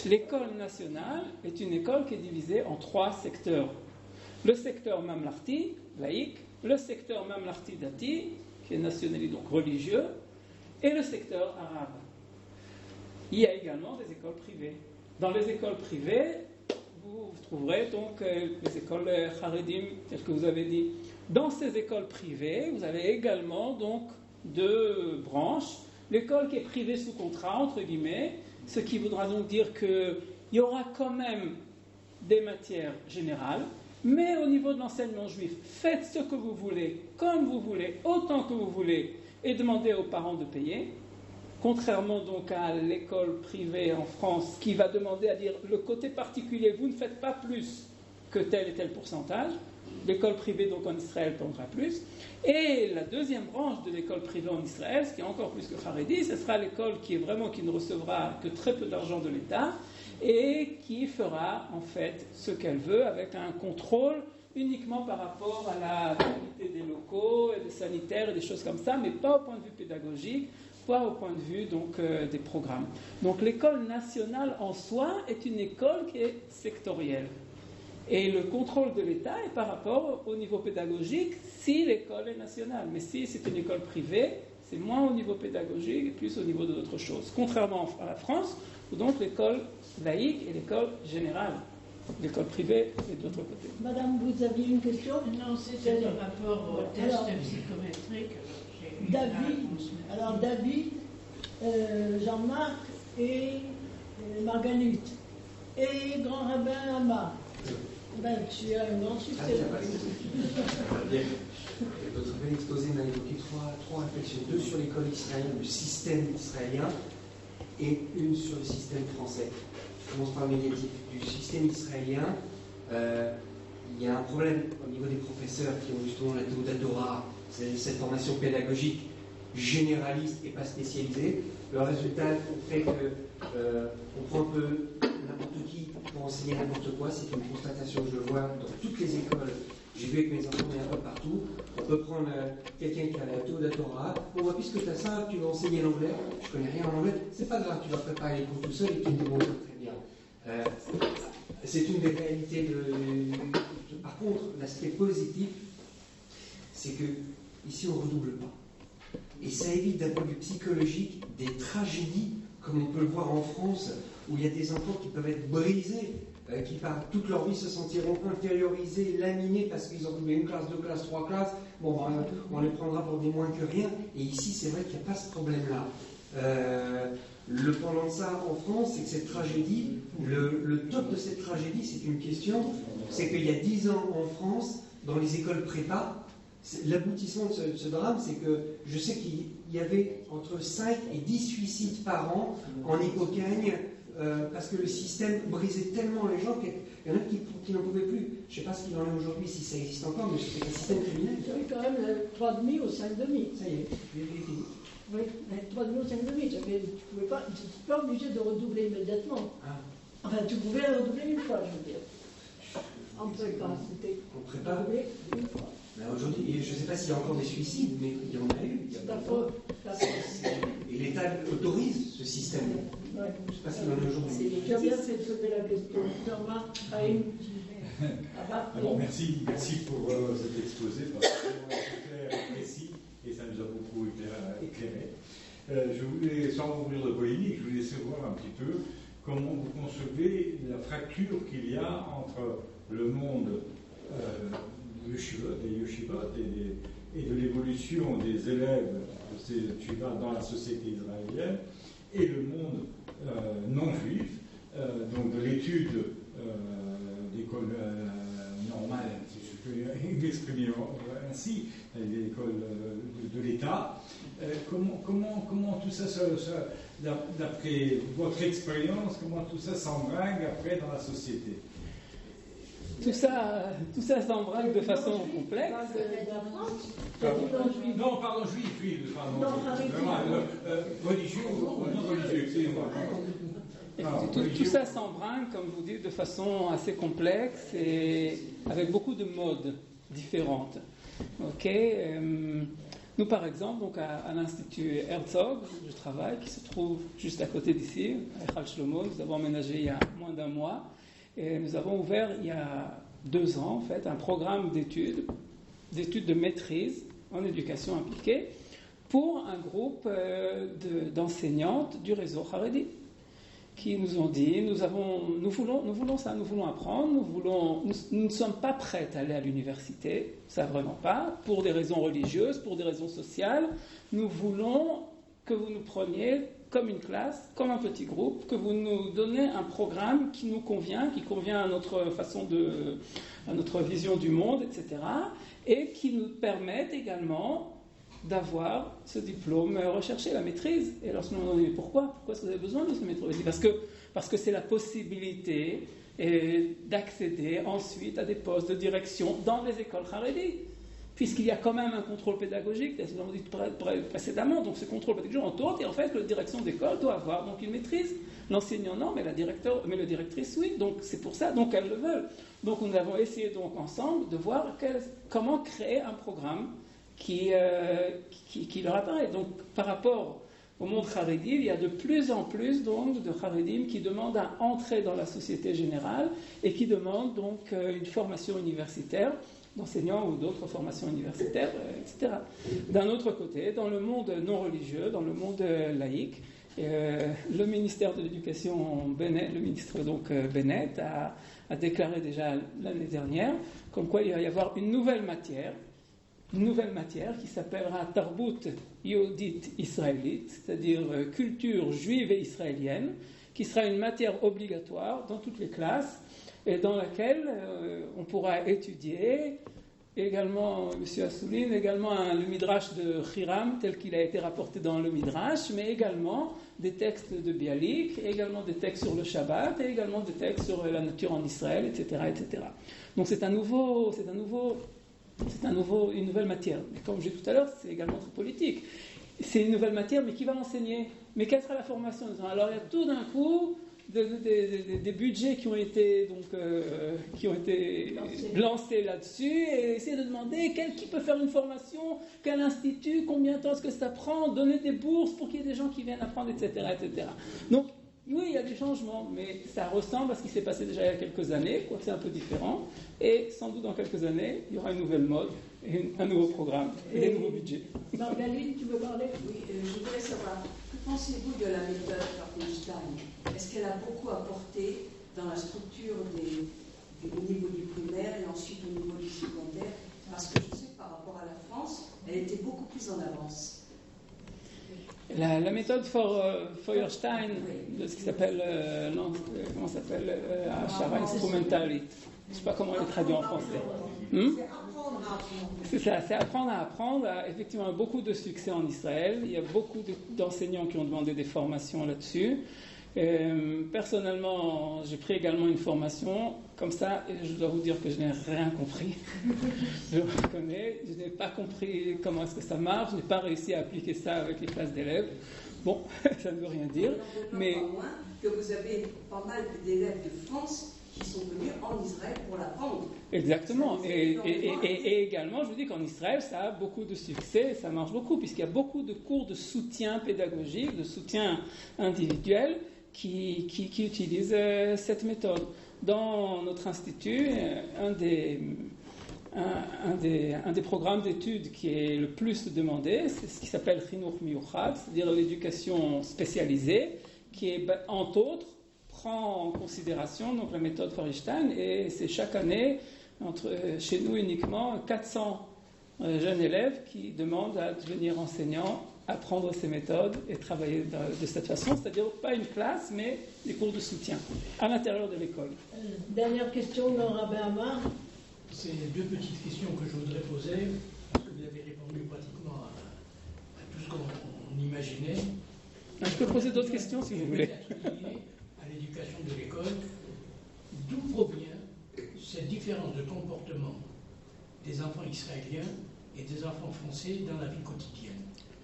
L'école nationale est une école qui est divisée en 3 secteurs. Le secteur mamlarti, laïque, le secteur mamlarti dati, qui est nationaliste, donc religieux, et le secteur arabe. Il y a également des écoles privées. Dans les écoles privées, vous trouverez donc les écoles Haredim, telles que vous avez dit. Dans ces écoles privées, vous avez également donc deux branches. L'école qui est privée sous contrat, entre guillemets, ce qui voudra donc dire qu'il y aura quand même des matières générales, mais au niveau de l'enseignement juif, faites ce que vous voulez, comme vous voulez, autant que vous voulez, et demandez aux parents de payer. Contrairement donc à l'école privée en France, qui va demander à dire le côté particulier, vous ne faites pas plus que tel et tel pourcentage. L'école privée donc en Israël prendra plus. Et la deuxième branche de l'école privée en Israël, ce qui est encore plus que Haredi, ce sera l'école qui ne recevra que très peu d'argent de l'État et qui fera en fait ce qu'elle veut avec un contrôle uniquement par rapport à la qualité des locaux et des sanitaires et des choses comme ça, mais pas au point de vue pédagogique, pas au point de vue donc, des programmes. Donc l'école nationale en soi est une école qui est sectorielle. Et le contrôle de l'État est par rapport au niveau pédagogique si l'école est nationale. Mais si c'est une école privée, c'est moins au niveau pédagogique et plus au niveau d'autres choses. Contrairement à la France, où donc l'école laïque et l'école générale. L'école privée est de l'autre côté. Madame, vous aviez une question? Non, c'était le rapport au test psychométrique. David, Jean-Marc et Marguerite et grand rabbin Amar. Ben, tu as un grand succès. Votre bel exposé m'a évoqué trois réflexions. Deux sur l'école israélienne, le système israélien, et une sur le système français. Je commence par le négatif. Du système israélien, il y a un problème au niveau des professeurs qui ont justement la Théodatora, cette formation pédagogique généraliste et pas spécialisée. Le résultat fait qu'on prend un peu n'importe qui pour enseigner n'importe quoi. C'est une constatation que je vois dans toutes les écoles. J'ai vu avec mes enfants, mais un peu partout. On peut prendre quelqu'un qui a la Théodatora. Bon, puisque tu as ça, tu vas enseigner l'anglais. Je connais rien en anglais. C'est pas grave, tu vas préparer les cours tout seul et tu te débrouilles très bien. C'est une des réalités Par contre, l'aspect positif, c'est que ici on ne redouble pas. Et ça évite d'un point de vue psychologique des tragédies, comme on peut le voir en France, où il y a des enfants qui peuvent être brisés, qui par toute leur vie se sentiront infériorisés, laminés parce qu'ils ont doublé une classe, deux classes, trois classes. Bon, on les prendra pour des moins que rien. Et ici, c'est vrai qu'il n'y a pas ce problème-là. Le pendant de ça en France, c'est que cette tragédie, le top de cette tragédie, c'est une question, c'est qu'il y a 10 ans en France, dans les écoles prépa, l'aboutissement de ce drame, c'est que je sais qu'il y avait entre 5 et 10 suicides par an en Hippocagne, parce que le système brisait tellement les gens qu'il y en a qui n'en pouvaient plus. Je ne sais pas ce qu'il en est aujourd'hui, si ça existe encore, mais c'est un système criminel. Il y avait quand même 3,5 ou 5,5. Ça y est, je l'ai fini. Oui, 3,5 ou 5,5. Tu n'étais pas obligé de redoubler immédiatement. Ah. Enfin, tu pouvais redoubler une fois, je veux dire. En prépa, c'était redoubler une fois. Aujourd'hui, je ne sais pas s'il y a encore des suicides, mais il y en a eu. D'accord. Et l'État autorise ce système. Ouais. Je ne sais pas s'il y en a aujourd'hui. Tu as bien fait de poser la question. Jean-Marc, Alors, merci pour cet exposé, parce que c'est clair et précis, et ça nous a beaucoup éclairé. Je voulais, sans ouvrir de polémique, je voulais savoir un petit peu comment vous concevez la fracture qu'il y a entre le monde des yeshivot et de l'évolution des élèves de ces yeshivot dans la société israélienne et le monde non juif, donc de l'étude d'école normale, si je peux m'exprimer ainsi, l'école de l'État. Comment tout ça, d'après votre expérience, comment tout ça s'embringue après dans la société? Tout ça s'embringue de façon complexe. Non, pardon, juif, pardon. Religieux ou non religieux, excusez-moi. Tout ça s'embringue, comme vous dites, de façon assez complexe et avec beaucoup de modes différentes. Nous, par exemple, donc à l'Institut Herzog, où je travaille, qui se trouve juste à côté d'ici, à Echal Shlomo, nous avons emménagé il y a moins d'un mois. Et nous avons ouvert il y a 2 ans, en fait, un programme d'études de maîtrise en éducation appliquée, pour un groupe d'enseignantes du réseau Haredi, qui nous ont dit, nous voulons ça, nous voulons apprendre, nous ne sommes pas prêtes à aller à l'université, ça vraiment pas, pour des raisons religieuses, pour des raisons sociales, nous voulons que vous nous preniez comme une classe, comme un petit groupe, que vous nous donnez un programme qui nous convient, qui convient à notre à notre vision du monde, etc., et qui nous permette également d'avoir ce diplôme recherché, la maîtrise. Et lorsqu'on nous dit pourquoi est-ce que vous avez besoin de ce maîtrise? Parce que c'est la possibilité d'accéder ensuite à des postes de direction dans les écoles Haredi, puisqu'il y a quand même un contrôle pédagogique, nous l'avons dit précédemment, donc ce contrôle pédagogique en tourne, et en fait, la direction d'école doit avoir donc une maîtrise. L'enseignant non, mais le directrice oui, donc c'est pour ça, donc elles le veulent. Donc nous avons essayé donc ensemble de voir comment créer un programme qui leur apparaît. Donc par rapport au monde Haredi, il y a de plus en plus donc de Haredim qui demandent à entrer dans la société générale et qui demandent donc une formation universitaire d'enseignants ou d'autres formations universitaires, etc. D'un autre côté, dans le monde non religieux, dans le monde laïque, le ministère de l'Éducation, le ministre donc Bennett, a déclaré déjà l'année dernière comme quoi il va y avoir une nouvelle matière qui s'appellera Tarbut Yehudit Israélite, c'est-à-dire culture juive et israélienne, qui sera une matière obligatoire dans toutes les classes et dans laquelle on pourra étudier également, M. Assouline, également le Midrash de Hiram tel qu'il a été rapporté dans le Midrash, mais également des textes de Bialik, également des textes sur le Shabbat, et également des textes sur la nature en Israël, etc. etc. Donc c'est une nouvelle matière. Mais comme j'ai dit tout à l'heure, c'est également très politique. C'est une nouvelle matière, mais qui va enseigner? Mais quelle sera la formation? Alors il y a tout d'un coup des budgets qui ont été lancés là-dessus, et essayer de demander qui peut faire une formation, quel institut, combien de temps est-ce que ça prend, donner des bourses pour qu'il y ait des gens qui viennent apprendre, etc. etc. Donc oui, il y a des changements, mais ça ressemble à ce qui s'est passé déjà il y a quelques années, quoique c'est un peu différent, et sans doute dans quelques années, il y aura une nouvelle mode, un nouveau programme et des nouveaux budgets. Margaline, tu veux parler? Oui, je voudrais savoir, que pensez-vous de la méthode Feuerstein? Est-ce qu'elle a beaucoup apporté dans la structure au niveau du primaire et ensuite au niveau du secondaire? Parce que je sais que par rapport à la France, elle était beaucoup plus en avance. La méthode Feuerstein, de ce qui s'appelle, comment ça s'appelle, Hachara Instrumentalite. Je ne sais pas comment elle est traduite en français. C'est ça, c'est apprendre à apprendre. Effectivement, beaucoup de succès en Israël. Il y a beaucoup d'enseignants qui ont demandé des formations là-dessus. Personnellement, j'ai pris également une formation comme ça, et je dois vous dire que je n'ai rien compris. Je le reconnais, je n'ai pas compris comment est-ce que ça marche, je n'ai pas réussi à appliquer ça avec les classes d'élèves. Bon, ça ne veut rien dire. Mais pas moins que vous avez pas mal d'élèves de France qui sont venus en Israël pour l'apprendre. Exactement. Et également, je vous dis qu'en Israël, ça a beaucoup de succès, ça marche beaucoup, puisqu'il y a beaucoup de cours de soutien pédagogique, de soutien individuel, qui utilisent cette méthode. Dans notre institut, un des programmes d'études qui est le plus demandé, c'est ce qui s'appelle Chinuch Miyuchad, c'est-à-dire l'éducation spécialisée, qui est, entre autres, prend en considération donc, la méthode Feuerstein, et c'est chaque année, chez nous uniquement, 400 jeunes élèves qui demandent à devenir enseignants, apprendre ces méthodes et travailler de cette façon, c'est-à-dire pas une classe, mais des cours de soutien à l'intérieur de l'école. Dernière question, Laura Béamar. C'est deux petites questions que je voudrais poser, parce que vous avez répondu pratiquement à tout ce qu'on imaginait. Je peux poser d'autres questions si vous voulez. À l'éducation de l'école, d'où provient cette différence de comportement des enfants israéliens et des enfants français dans la vie quotidienne?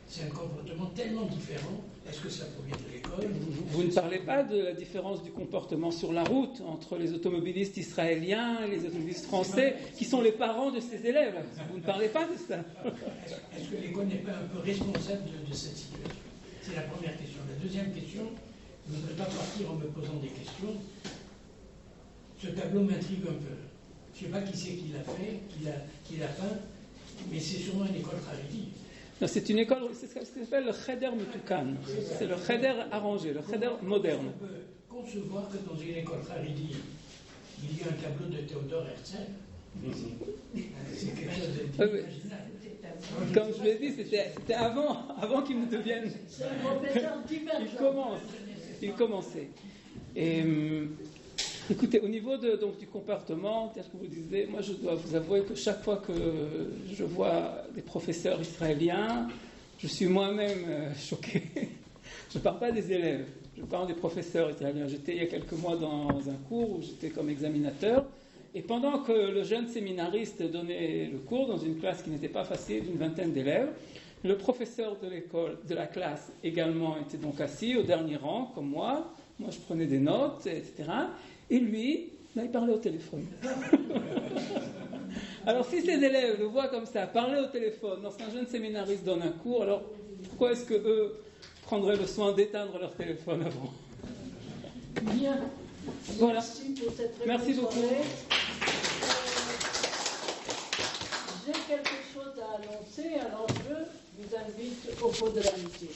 C'est un comportement tellement différent. Est-ce que ça provient de l'école? Vous ne parlez pas de la différence du comportement sur la route entre les automobilistes israéliens et les automobilistes français, qui sont les parents de ces élèves. Vous ne parlez pas de ça. Est-ce que l'école n'est pas un peu responsable de cette situation? C'est la première question. La deuxième question, je ne voudrais pas partir en me posant des questions. Ce tableau m'intrigue un peu. Je ne sais pas qui c'est qui l'a fait, qui l'a peint, mais c'est sûrement une école Haredi. Non, c'est une école, c'est ce qu'on appelle le cheder mutukan. C'est le cheder arrangé, le cheder moderne. On peut concevoir que dans une école haridi, il y a un tableau de Théodore Herzl. C'est quelque chose d'imaginable. Comme je l'ai dit, c'était avant qu'il ne devienne. C'est un professeur Il commençait. Et écoutez, au niveau donc, du comportement, tel que vous le disiez, moi je dois vous avouer que chaque fois que je vois des professeurs israéliens, je suis moi-même choqué. Je ne parle pas des élèves, je parle des professeurs israéliens. J'étais il y a quelques mois dans un cours où j'étais comme examinateur. Et pendant que le jeune séminariste donnait le cours dans une classe qui n'était pas facile, d'une vingtaine d'élèves, le professeur de la classe également était donc assis au dernier rang, comme moi. Moi, je prenais des notes, etc. Et lui, là, il parlait au téléphone. Alors, si ces élèves le voient comme ça, parler au téléphone, lorsqu'un jeune séminariste donne un cours, alors pourquoi est-ce qu'eux prendraient le soin d'éteindre leur téléphone avant? Bien. Voilà. Merci pour cette très Merci bonne beaucoup. soirée. J'ai quelque chose à annoncer, alors je vous invite au pot de l'amitié.